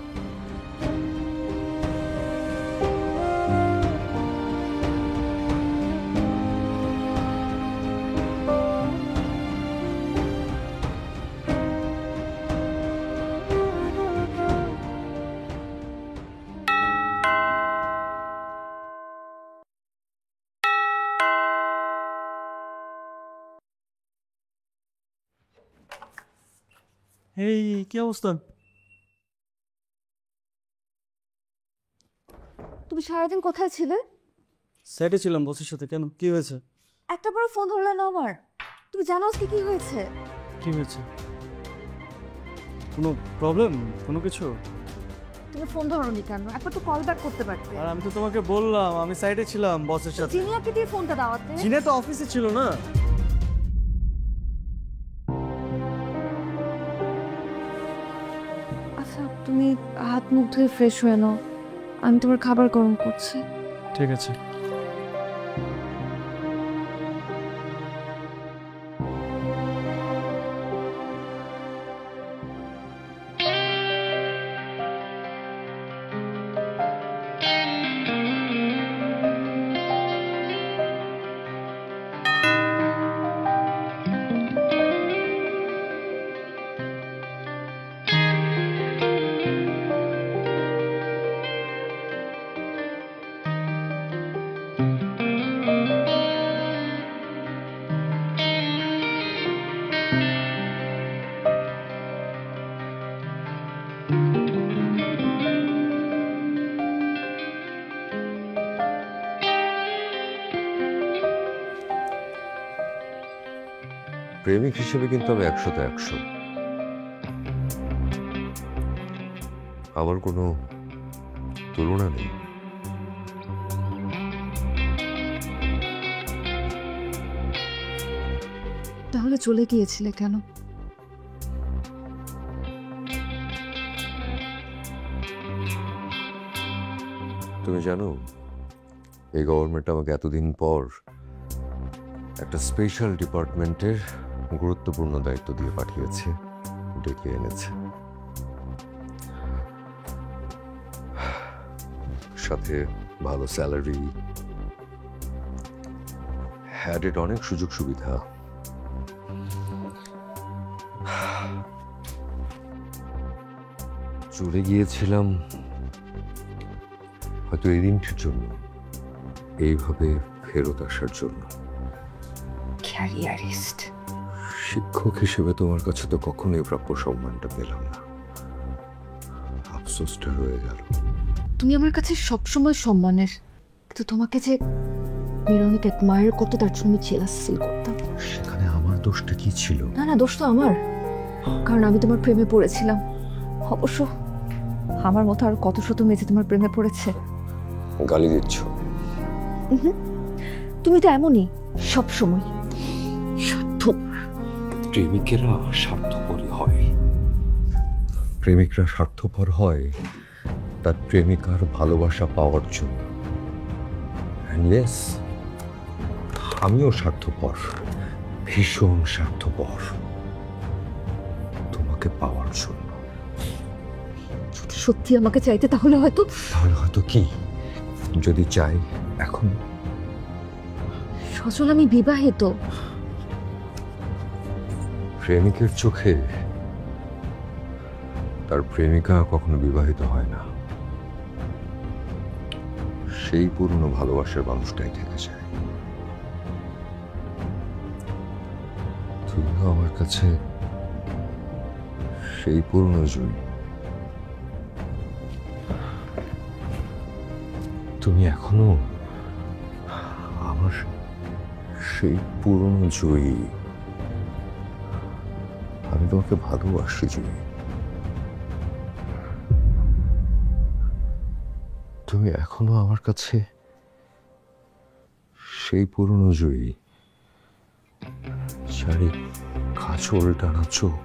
Speaker 5: এই কি অবস্থা?
Speaker 4: তুমি সারাদিন কোথায় ছিলে?
Speaker 5: সেটে ছিলাম বসের সাথে। কেন, কি হয়েছে?
Speaker 4: একটা বড় ফোন ধরলে না আমার। তুমি জানো আজকে কি হয়েছে?
Speaker 5: কি হয়েছে? কোনো প্রবলেম, কোনো কিছু?
Speaker 4: তুমি ফোন ধরোনি কেন? একবার তো কল ব্যাক করতে পারতে।
Speaker 5: আর আমি তো তোমাকে বললাম আমি সাইডে ছিলাম বসের সাথে।
Speaker 4: জিনিয়াকে দিয়ে ফোনটা দাওয়াতে।
Speaker 5: জিনে তো অফিসে ছিল না।
Speaker 4: আচ্ছা তুমি হাত মুখ ধুয়ে ফ্রেশ হয়ে নাও, আমি তোমার খাবার গরম করছি।
Speaker 5: ঠিক আছে।
Speaker 7: প্রেমিক হিসেবে কিন্তু আমি 100তে 100। আমার কোনো তুলনা নেই।
Speaker 6: তাহলে চলে গিয়েছিলে কেন?
Speaker 7: তুমি জানো, এই গভর্নমেন্ট আমাকে এতদিন পর একটা স্পেশাল ডিপার্টমেন্টের গুরুত্বপূর্ণ দায়িত্ব দিয়ে পাঠিয়েছে, ডেকে এনেছে। সাথে ভালো স্যালারি, অ্যাডেড অনেক সুযোগ সুবিধা। চলে গিয়েছিলাম হয়তো এই দিনটির জন্য, এইভাবে ফেরত আসার জন্য।
Speaker 6: ক্যারিয়ারিস্ট।
Speaker 7: শিক্ষক হিসেবে তোমার কাছে তো কখনোই প্রাপ্য সম্মানটা পেলাম না, আফসোসটা রয়ে গেল।
Speaker 6: তুমি আমার কাছে সবসময় সম্মানের, কিন্তু তোমাকে যে মিরনিক অ্যাডমায়ার করতে তার জন্য আমি জেলাস ফিল করতাম।
Speaker 7: সেখানে আমার দোষটা কি ছিল?
Speaker 6: না না, দোষ তো আমার, কারণ আমি তোমার প্রেমে পড়েছিলাম। অবশ্য আমার মতো আর কত শত মেয়ে যে তোমার প্রেমে পড়েছে।
Speaker 7: গালি দিচ্ছ?
Speaker 6: তুমি তো এমনই সব সময় স্বার্থপর।
Speaker 7: প্রেমিকেরা স্বার্থপরই হয়। প্রেমিকরা স্বার্থপর হয় তার প্রেমিকার ভালোবাসা পাওয়ার জন্য। ইয়েস, আমিও স্বার্থপর, ভীষণ স্বার্থপর, তোমাকে পাওয়ার জন্য।
Speaker 6: যদি সত্যি আমাকে চাইতে তাহলে হয়তো
Speaker 7: কি? যদি চাই এখন?
Speaker 6: সজল, আমি বিবাহিত।
Speaker 7: প্রেমিকের চোখে তার প্রেমিকা কখনো বিবাহিত হয় না, সেই পুরনো ভালোবাসার মানুষটাই থেকে যায়। তুমিও আমার কাছে সেই পুরনো জয়ী। তুমি এখনো আমার সেই পুরনো জয়ী। আমি তোমাকে ভালোবাসি জয়ী। তুমি এখনো আমার কাছে সেই পুরনো জয়ী, চারি কাজল টানা চোখ,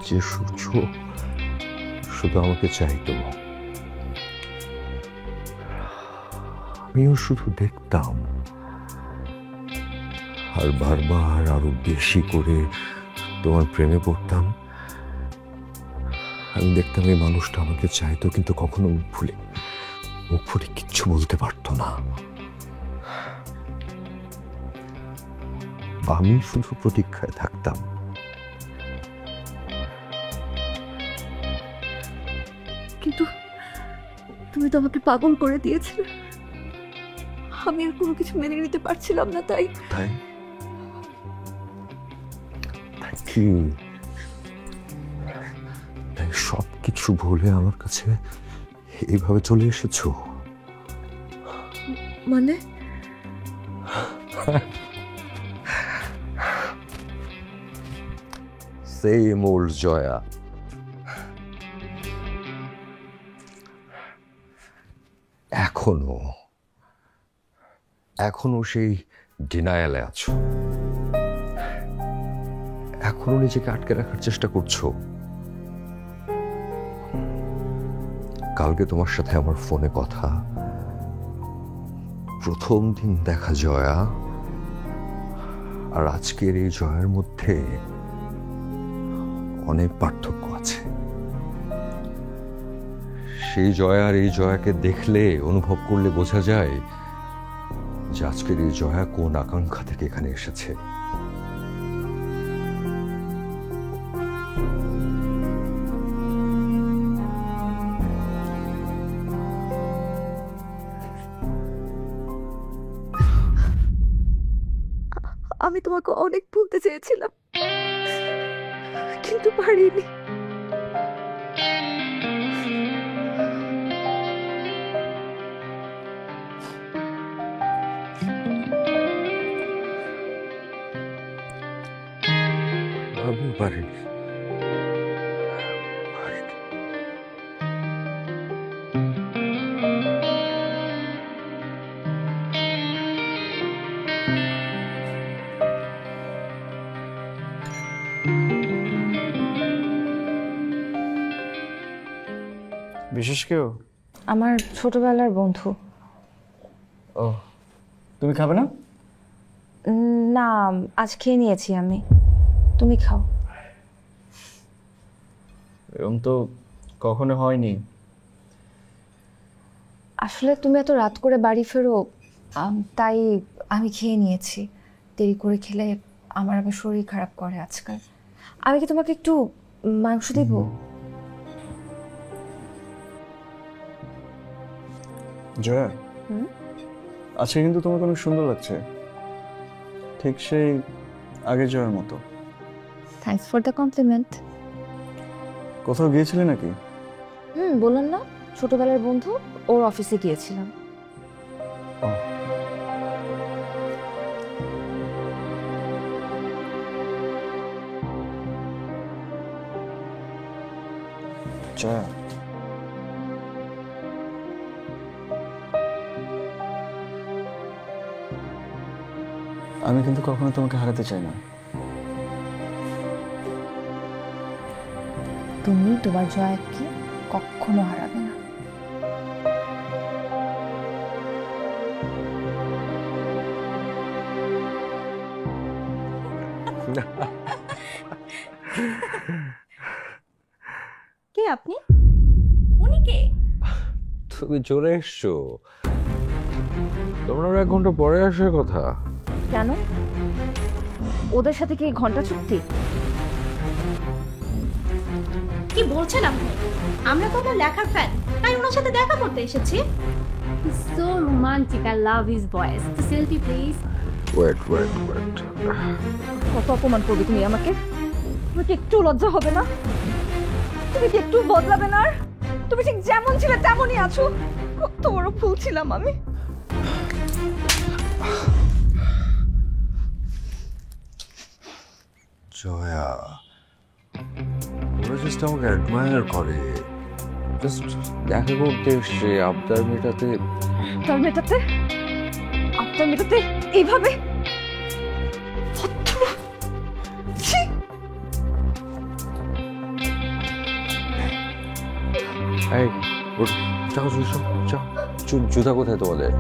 Speaker 7: যে চোখ শুধু আমাকে চাইতো, আমিও শুধু দেখতাম আর বারবার আরো বেশি করে তোমার প্রেমে পড়তাম। আমি দেখতাম এই মানুষটা আমাকে চাইতো, কিন্তু কখনো মুখ ফুলে কিচ্ছু বলতে পারতো না। আমি শুধু প্রতীক্ষায় থাকতাম।
Speaker 6: কিন্তু তুমি তো আমাকে পাগল করে দিয়েছিলে। আমি আর কোনো কিছু মেনে নিতে পারছিলাম না। তাই
Speaker 7: কি? তাই সবকিছু ভুলে আমার কাছে এইভাবে চলে এসেছো?
Speaker 6: মানে
Speaker 7: সেম ওল্ড জয়া। এখনো সেই ডিনায়ালে আছো, এখনো নিজেকে আটকে রাখার চেষ্টা করছো। কালকে তোমার সাথে আমার ফোনে কথা, প্রথম দিন দেখা জয়া আর আজকের এই জয়ার মধ্যে অনেক পার্থক্য আছে। সেই জয়া আর এই জয়াকে দেখলে, অনুভব করলে বোঝা যায় যে আজকের এই জয়া কোন আকাঙ্ক্ষা থেকে এখানে এসেছে।
Speaker 6: আমি তোমাকে অনেক ভুলতে চেয়েছিলাম, কিন্তু পারিনি।
Speaker 5: বিশেষ কেউ?
Speaker 9: আমার ছোটবেলার বন্ধু।
Speaker 5: ও, তুমি খাবে না?
Speaker 9: না, আজ খেয়ে নিয়েছি আমি। তুমি খাও।
Speaker 5: এরকম তো কখনো হয়নি।
Speaker 9: আসলে তুমি এত রাত করে বাড়ি ফেরো, তাই আমি খেয়ে নিয়েছি। দেরি করে খেলে আমার আবার শরীর খারাপ করে আজকাল। আমি কি তোমাকে একটু মাংস দেব?
Speaker 5: জয়া, আজকে কিন্তু তোমাকে অনেক সুন্দর লাগছে, ঠিক সেই আগের জয়ের মতো।
Speaker 9: Thanks for the compliment.
Speaker 5: কোথাও গিয়েছিলে নাকি?
Speaker 9: বললাম না, ছোটবেলার বন্ধু, ওর অফিসে গিয়েছিলাম।
Speaker 5: জয়া, আমি কিন্তু কখনো তোমাকে হারাতে চাই না।
Speaker 9: তুমি তোমার জয়াকে কখনো হারাবে না।
Speaker 4: কে আপনি? উনি কে?
Speaker 7: তুমি চলে এসছো। তোমরা 1 ঘন্টা পরে আসার কথা।
Speaker 4: কেন? ওদের সাথে কি ঘন্টা চুক্তি?
Speaker 11: কি বলছেন আপনি? আমরা তো ওনার লেখার ফ্যান, তাই ওনার সাথে দেখা করতে এসেছি।
Speaker 4: So romantic, I love his voice. Selfie please.
Speaker 7: Wait.
Speaker 4: কত অপমান করবে তুমি আমাকে? তুমি কি একটু লজ্জা হবে না? তুমি কি একটু বদলাবে না? আর তুমি ঠিক যেমন ছিলে তেমনই আছো। কত বড় ভুল ছিলাম আমি।
Speaker 7: জয়া, ওরা জাস্ট আমাকে অ্যাডমায়ার করে, জাস্ট দেখা করতে এসছে, আবদার মেটাতে।
Speaker 4: আবদার মেটাতে? আবদার মেটাতে এইভাবে?
Speaker 7: এই ওঠ, যাও যাও, জুতা কোথায় তোমাদের?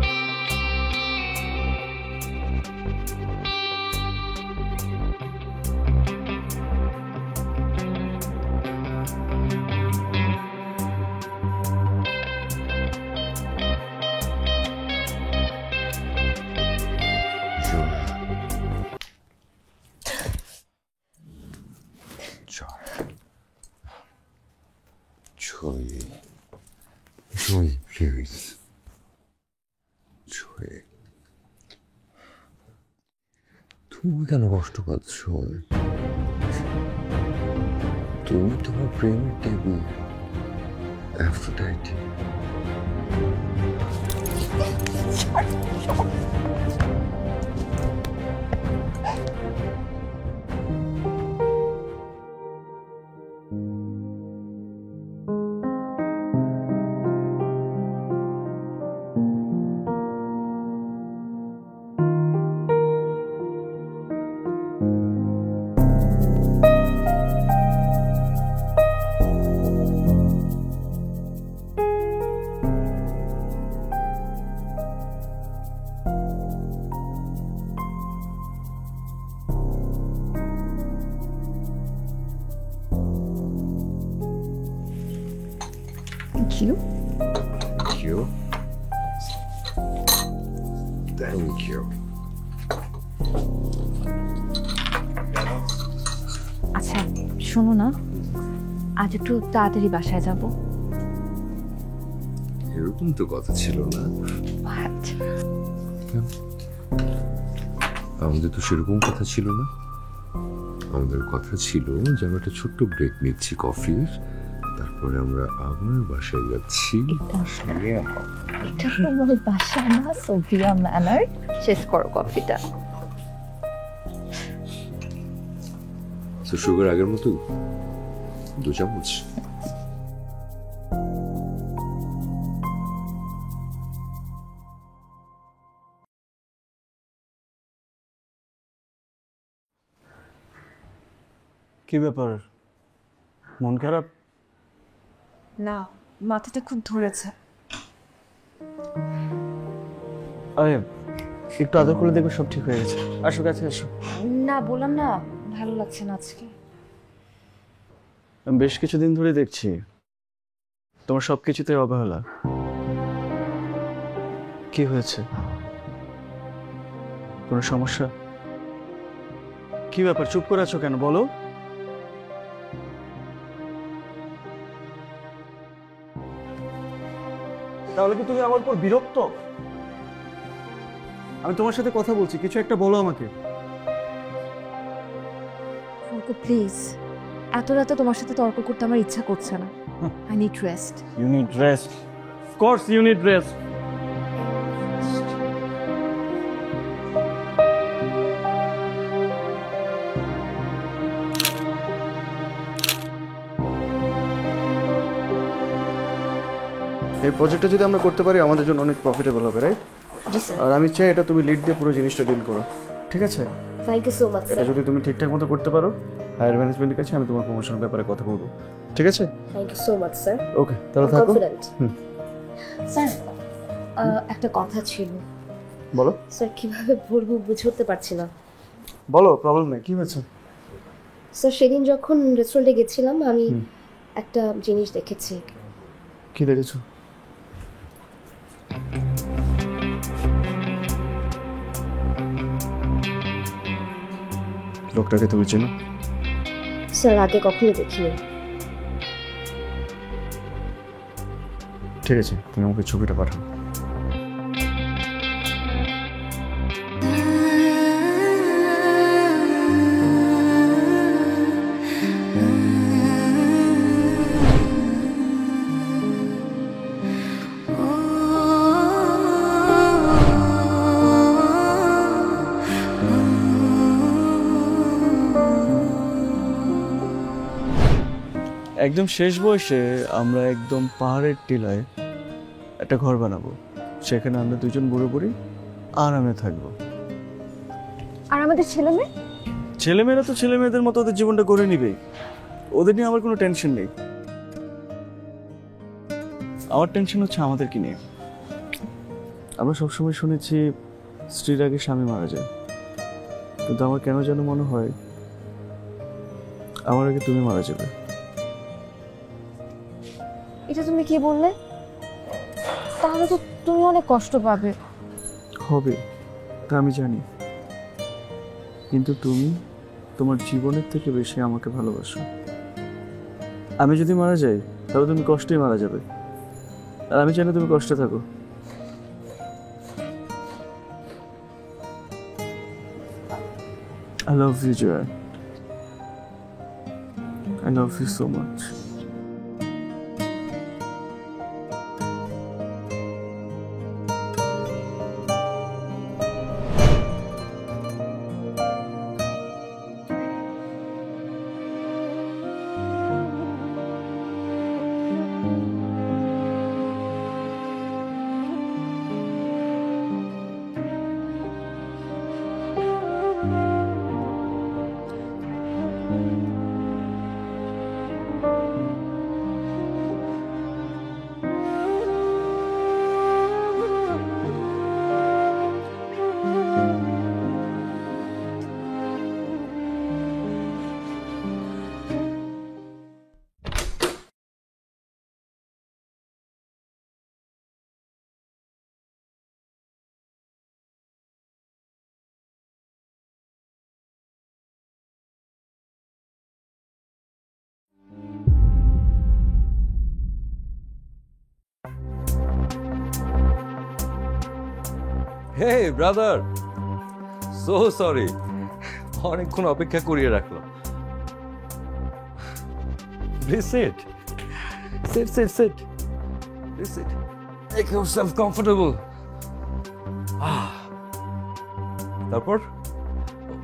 Speaker 7: Joy, please. Joy. তুমি কেন কষ্ট পাচ্ছ? তুমি তোমার প্রেমের দেবী অ্যাফ্রোডাইটি।
Speaker 4: Thank you.
Speaker 7: Thank you. Thank you.
Speaker 4: আচ্ছা শোনো না, আজ একটু তাড়াতাড়ি বাসায় যাব।
Speaker 7: এরকম তো কথা ছিল না। আমাদের তো সেরকম কথা ছিল না। আমাদের কথা ছিল যে আমরা একটা ছোট্ট ব্রেক নিচ্ছি কফির, তারপরে আমরা আবার বাসায় যাচ্ছি।
Speaker 4: এটা তোমার বাসা না, সোফিয়া ম্যানার। শেষ করো কফিটা।
Speaker 7: তো সুগার আগের মতো 2 চামচ।
Speaker 5: কি ব্যাপার, মন খারাপ?
Speaker 2: না,
Speaker 6: মাথাটা খুব ধরেছে।
Speaker 5: আরে একটু আদর করে দেখবে সব ঠিক হয়ে গেছে। আসো কাছে আসো।
Speaker 4: না বললাম না ভালো লাগছে না আজকে।
Speaker 5: আমি বেশ কিছুদিন ধরে দেখছি তোমার সবকিছুতে অবহেলা। কি হয়েছে? কোনো সমস্যা? কি ব্যাপার, চুপ করে আছো কেন বলো? তাহলে কি তুমি আমার উপর বিরক্ত? আমি তোমার সাথে কথা বলছি, কিছু একটা বলো আমাকে।
Speaker 4: প্লিজ, এত রাতে তোমার সাথে তর্ক করতে আমার ইচ্ছা করছে না। I need rest.
Speaker 5: You need rest. Of course you need rest. এই প্রজেক্টটা যদি আমরা করতে পারি আমাদের জন্য অনেক প্রফিটেবল হবে, রাইট?
Speaker 4: জি স্যার।
Speaker 5: আর আমি চাই এটা তুমি লিড দিয়ে পুরো জিনিসটা ডিল করো, ঠিক আছে?
Speaker 4: থ্যাংক ইউ সো মাচ
Speaker 5: এটা
Speaker 4: স্যার।
Speaker 5: যদি তুমি ঠিকঠাক মতো করতে পারো, হায়ার ম্যানেজমেন্টের কাছে আমি তোমার প্রমোশনের ব্যাপারে কথা বলবো, ঠিক আছে?
Speaker 4: Thank you so much sir.
Speaker 5: Okay, তাহলে থাকো।
Speaker 4: কনফিডেন্ট। স্যার, একটা কথা ছিল।
Speaker 5: বলো।
Speaker 4: স্যার কিভাবে বলবো বুঝে উঠতে পারছি না।
Speaker 5: বলো, প্রবলেম নেই। কি হয়েছে?
Speaker 4: স্যার সেদিন যখন রেস্টুরেন্টে গেছিলাম আমি একটা জিনিস দেখেছি।
Speaker 5: কি দেখেছো? লোকটাকে তুমি চেনো?
Speaker 4: স্যার আগে কখনো দেখিনি।
Speaker 5: ঠিক আছে, তুমি আমাকে ছবিটা পাঠাও। একদম শেষ বয়সে আমরা একদম পাহাড়ের টিলায় একটা ঘর বানাবো, সেখানে আমরা দুজন বুড়ো বুড়ি আরামে থাকবো।
Speaker 4: আর আমাদের ছেলে মেয়ে?
Speaker 5: ছেলেমেয়েরা তো ছেলে মেয়েদের মতো ওদের জীবনটা করে নিবে, ওদের নিয়ে আমার কোনো টেনশন নেই। আমার টেনশন হচ্ছে আমাদেরকে নিয়ে। আমরা সবসময় শুনেছি স্ত্রীর আগে স্বামী মারা যায়, কিন্তু আমার কেন যেন মনে হয় আমার আগে তুমি মারা যাবে।
Speaker 4: এটা তুমি কি বললে? তাহলে তো তুমি অনেক কষ্ট পাবে।
Speaker 5: হবে, তা আমি জানি, কিন্তু তুমি তোমার জীবনের থেকে বেশি আমাকে ভালোবাসো। আমি যদি মারা যাই তাহলে তুমি কষ্টেই মারা যাবে, আর আমি চাই না তুমি কষ্টে থাকো। I love you, Joy. I love you so much.
Speaker 7: Hey brother, so sorry. অনেকক্ষণ অপেক্ষা করিয়ে রাখলো। Please sit. Sit. Please sit. Make yourself comfortable. তারপর?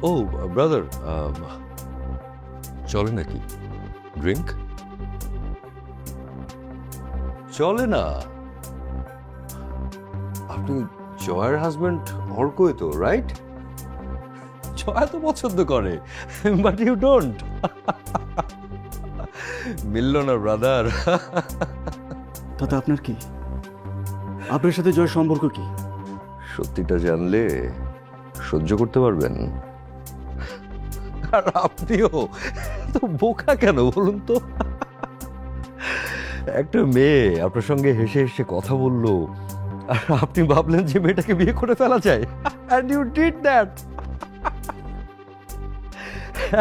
Speaker 7: Oh brother, চলে নাকি? Drink? চলে না। আপনি জয়ের হাজবেন্ড অর্কই তো, রাইট? জয়া তো পছন্দ করে, বাট ইউ ডোন্ট। মিলল না ব্রাদার।
Speaker 5: তাতে আপনার কি? আপনার সাথে জয়ের সম্পর্ক কি?
Speaker 7: সত্যিটা জানলে সহ্য করতে পারবেন? আর আপনিও তো বোকা কেন বলুন তো? একটা মেয়ে আপনার সঙ্গে হেসে হেসে কথা বললো আর আপনি ভাবলেন যে মেয়েটাকে বিয়ে করে ফেলা যায়, and you did that.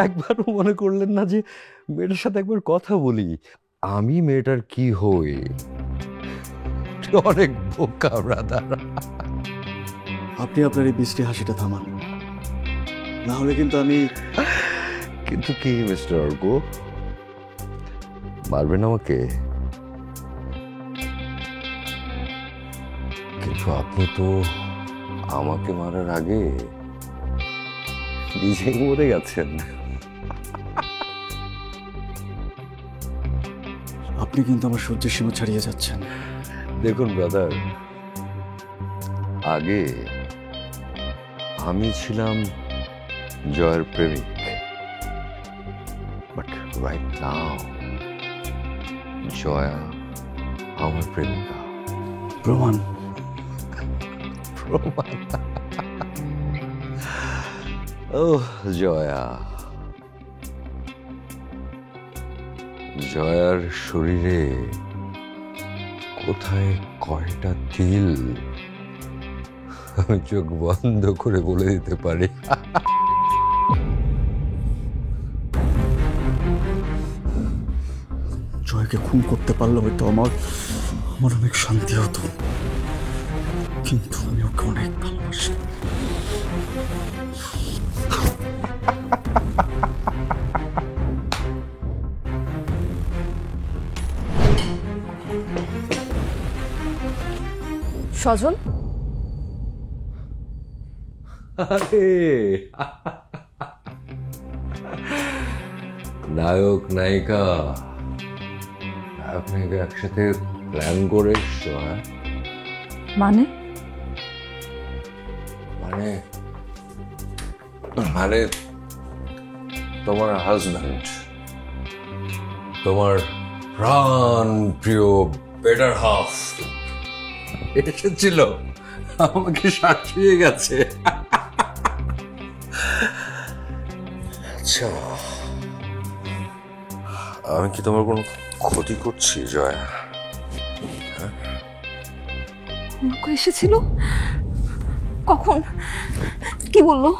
Speaker 7: একবারও মনে করলেন না যে মেয়েটার সাথে একবার কথা বলি, আমি মেয়েটার কি হই? অনেক বোকা ব্রাদার।
Speaker 5: আপনি আপনার এই বৃষ্টি হাসিটা থামান, না হলে কিন্তু আমি।
Speaker 7: কিন্তু কি মিস্টার অর্ক, মারবেন আমাকে? কিন্তু আপনি তো আমাকে মারার আগে নিজেই মরে গেছেন।
Speaker 5: আপনি কিন্তু আমার সহ্যের সীমা ছাড়িয়ে যাচ্ছেন।
Speaker 7: দেখুন ব্রাদার, আগে আমি ছিলাম জয়ের প্রেমিক, বাট রাইট নাও জয়া আমার প্রেমিকা।
Speaker 5: প্রমাণ?
Speaker 7: প্রমাণ? ও জয়া, জয়ার শরীরে কোথায় কয়টা তিল আমি চোখ বন্ধ করে বলে দিতে পারি।
Speaker 5: জয়কে খুন করতে পারলে হয়তো আমার অনেক শান্তি হতো, কিন্তু আমি ওকে অনেক ভালোবাসি।
Speaker 4: সজল,
Speaker 7: আরে নায়ক নায়িকা আপনাকে একসাথে প্ল্যান করে এসছো? হ্যাঁ,
Speaker 4: মানে
Speaker 7: মানে মানে তোমার হাজব্যান্ড, তোমার প্রাণ প্রিয় বেটার হাফ এসেছিল, আমাকে সাজিয়ে গেছে। আচ্ছা, আমি কি তোমার কোনো ক্ষতি করছি জয়া?
Speaker 4: এসেছিল? কখন? কি বললো?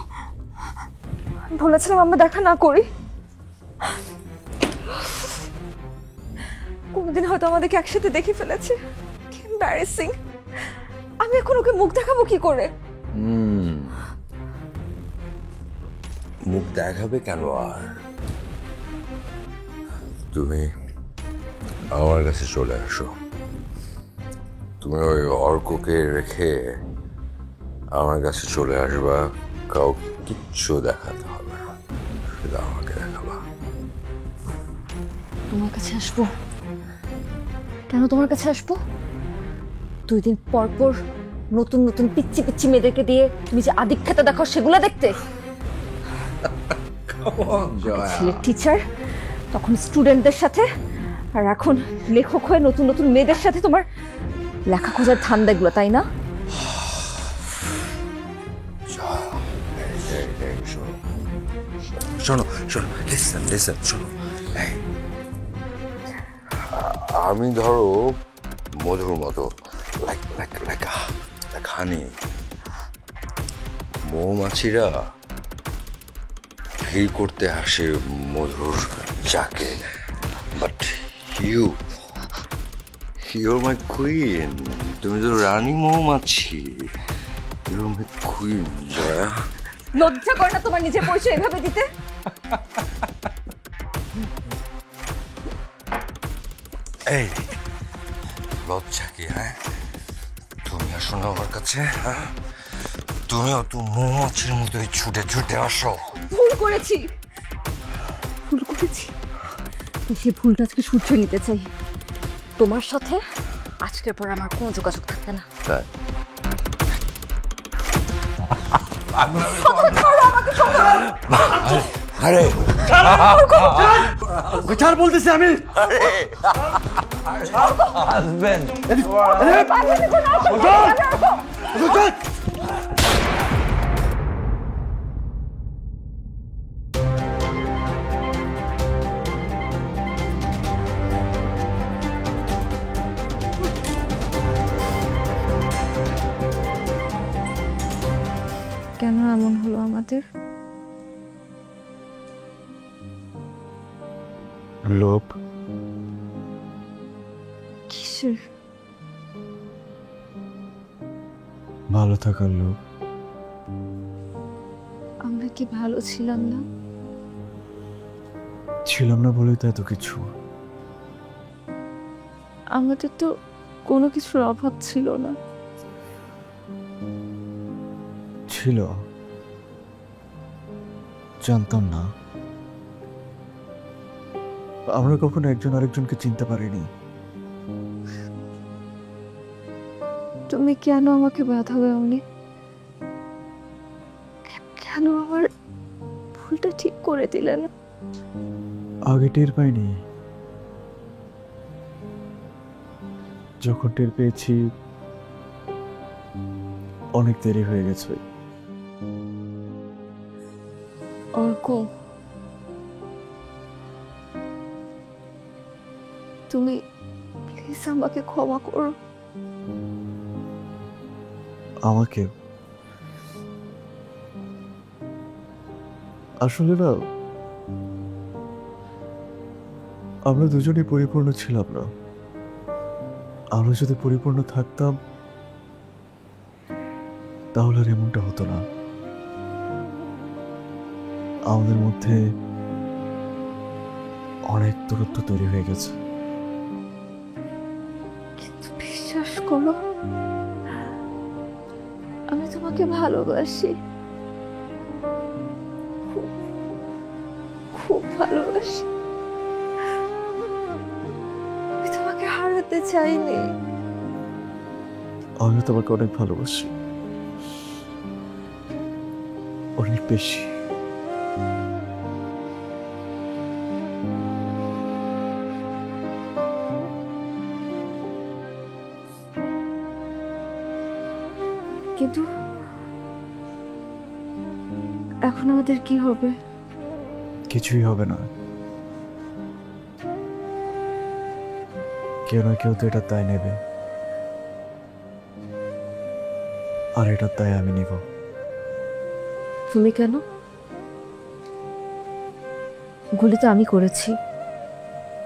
Speaker 4: বলেছিলাম আমরা দেখা না করি। কোনদিন হয়তো আমাদেরকে একসাথে দেখে ফেলেছে। কি এম্বারেসিং! আমি এখন ওকে মুখ দেখাবো কি করে?
Speaker 7: মুখ দেখাবে কেন? আর তুমি আমার কাছে চলে আসো। তুমি ওই অর্ককে রেখে আমার কাছে চলে আসবা, কাউ কিচ্ছু দেখাতে হবে না, শুধু আমাকে দেখাবা।
Speaker 4: তোমার কাছে আসবো? কেন তোমার কাছে আসবো? 2 দিন পর পর নতুন নতুন পিচ্ছি পিচ্ছি মেয়েদেরকে দিয়ে তুমি যে আদিক্ষেতা দেখো সেগুলো দেখতে? ছিলে টিচার, তখন স্টুডেন্টদের সাথে, আর এখন লেখক হয়ে নতুন নতুন মেয়েদের সাথে তোমার লেখা খোঁজার ধান্দা এগুলো, তাই না?
Speaker 7: শোনো শোনো, লিসেন লিসেন, শোনো। আমি ধরো মধুর মতো, লাইক হানি। মৌমাছিরা ভিড় করতে আসে মধুর চাকে, বাট ইউর মাই কুইন। তুমি তো রানী মৌমাছি, ইউর মাই কুইন জয়া।
Speaker 4: লজ্জা করে না তোমার নিজের পরিচয় এভাবে দিতে?
Speaker 7: এই লজ্জা কি? হ্যাঁ, তুমি আসো না আমার কাছে। হ্যাঁ, তুমিও তো মৌমাছির মতোই ছুটে ছুটে আসো।
Speaker 4: ভুল করেছি। সেই ভুলটা আজকে শুধরে নিতে চাই। তোমার সাথে আজকের পর আমার কোনো যোগাযোগ থাকবে না।
Speaker 7: আরে
Speaker 5: ছাড় বলতেছি আমি।
Speaker 7: আরে হাজবেন্ড
Speaker 6: কেন এমন হলো আমাদের?
Speaker 5: লোভ,
Speaker 6: কিসের?
Speaker 5: ভালো থাকার লোভ।
Speaker 6: আমরা কি ভালো ছিলাম না?
Speaker 5: ছিলাম না বলেই তো এত কিছু।
Speaker 6: আমাদের তো কোনো কিছুর অভাব ছিল না।
Speaker 5: ছিল, জানতাম না। আমরা কখনো একজন আরেকজনকে চিনতে পারিনি।
Speaker 6: তুমি কেন আমাকে বাধা দাওনি? কেন আমার ভুলটা ঠিক করে দিলে না?
Speaker 5: আগে টের পাইনি, যখন টের পেয়েছি অনেক দেরি হয়ে গেছে।
Speaker 6: অর্ক, তুমি প্লিজ আমাকে ক্ষমা করো।
Speaker 5: আমাকে আসলে না, আমরা দুজনেই পরিপূর্ণ ছিলাম না। আমরা যদি পরিপূর্ণ থাকতাম তাহলে আর এমনটা হতো না। আমাদের মধ্যে অনেক দূরত্ব তৈরি হয়ে গেছে।
Speaker 6: কিন্তু বিশ্বাস করো, আমি তোমাকে ভালোবাসি, খুব খুব ভালোবাসি। আমি তোমাকে হারাতে চাইনি।
Speaker 5: আমি তোমাকে অনেক ভালোবাসি, অনেক বেশি।
Speaker 6: কিন্তু এখন আমাদের কি হবে?
Speaker 5: কিছুই হবে না। কেউ না কেউ তো এটা তাই নেবে, আর এটা তাই আমি নিব।
Speaker 6: তুমি কেন? গুলি তো আমি করেছি,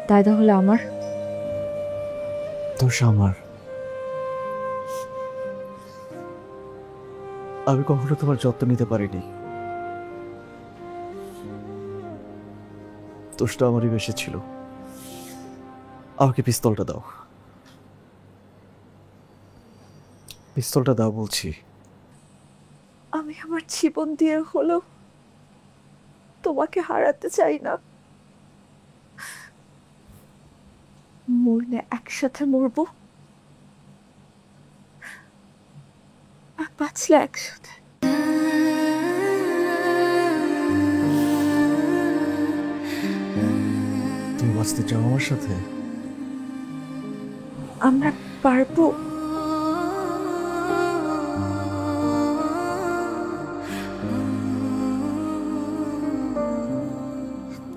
Speaker 6: তাই তাহলে আমার
Speaker 5: দোষ আমার। আমি কখনো তোমার যত্ন নিতে পারিনি, দোষটা আমারই বেশি ছিল। আমাকে পিস্তলটা দাও, পিস্তলটা দাও বলছি।
Speaker 6: আমি আমার জীবন দিয়ে হলো তোমাকে হারাতে চাই না। মরলে একসাথে মরবো, আর বাঁচলে একসাথে।
Speaker 5: তুমি বাঁচতে চাও আমার সাথে?
Speaker 6: আমরা পারবো।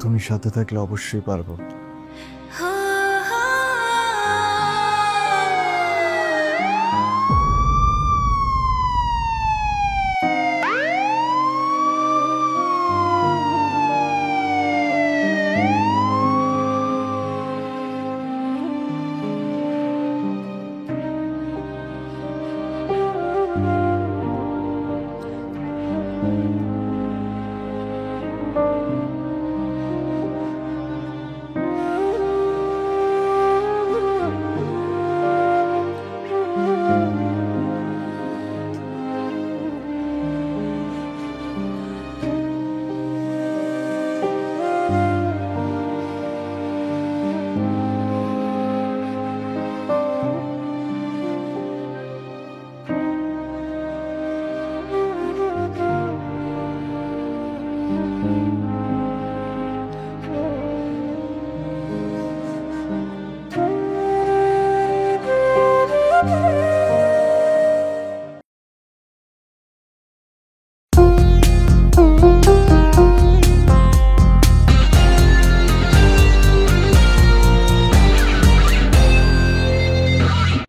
Speaker 5: তুমি সাথে থাকলে অবশ্যই পারবো।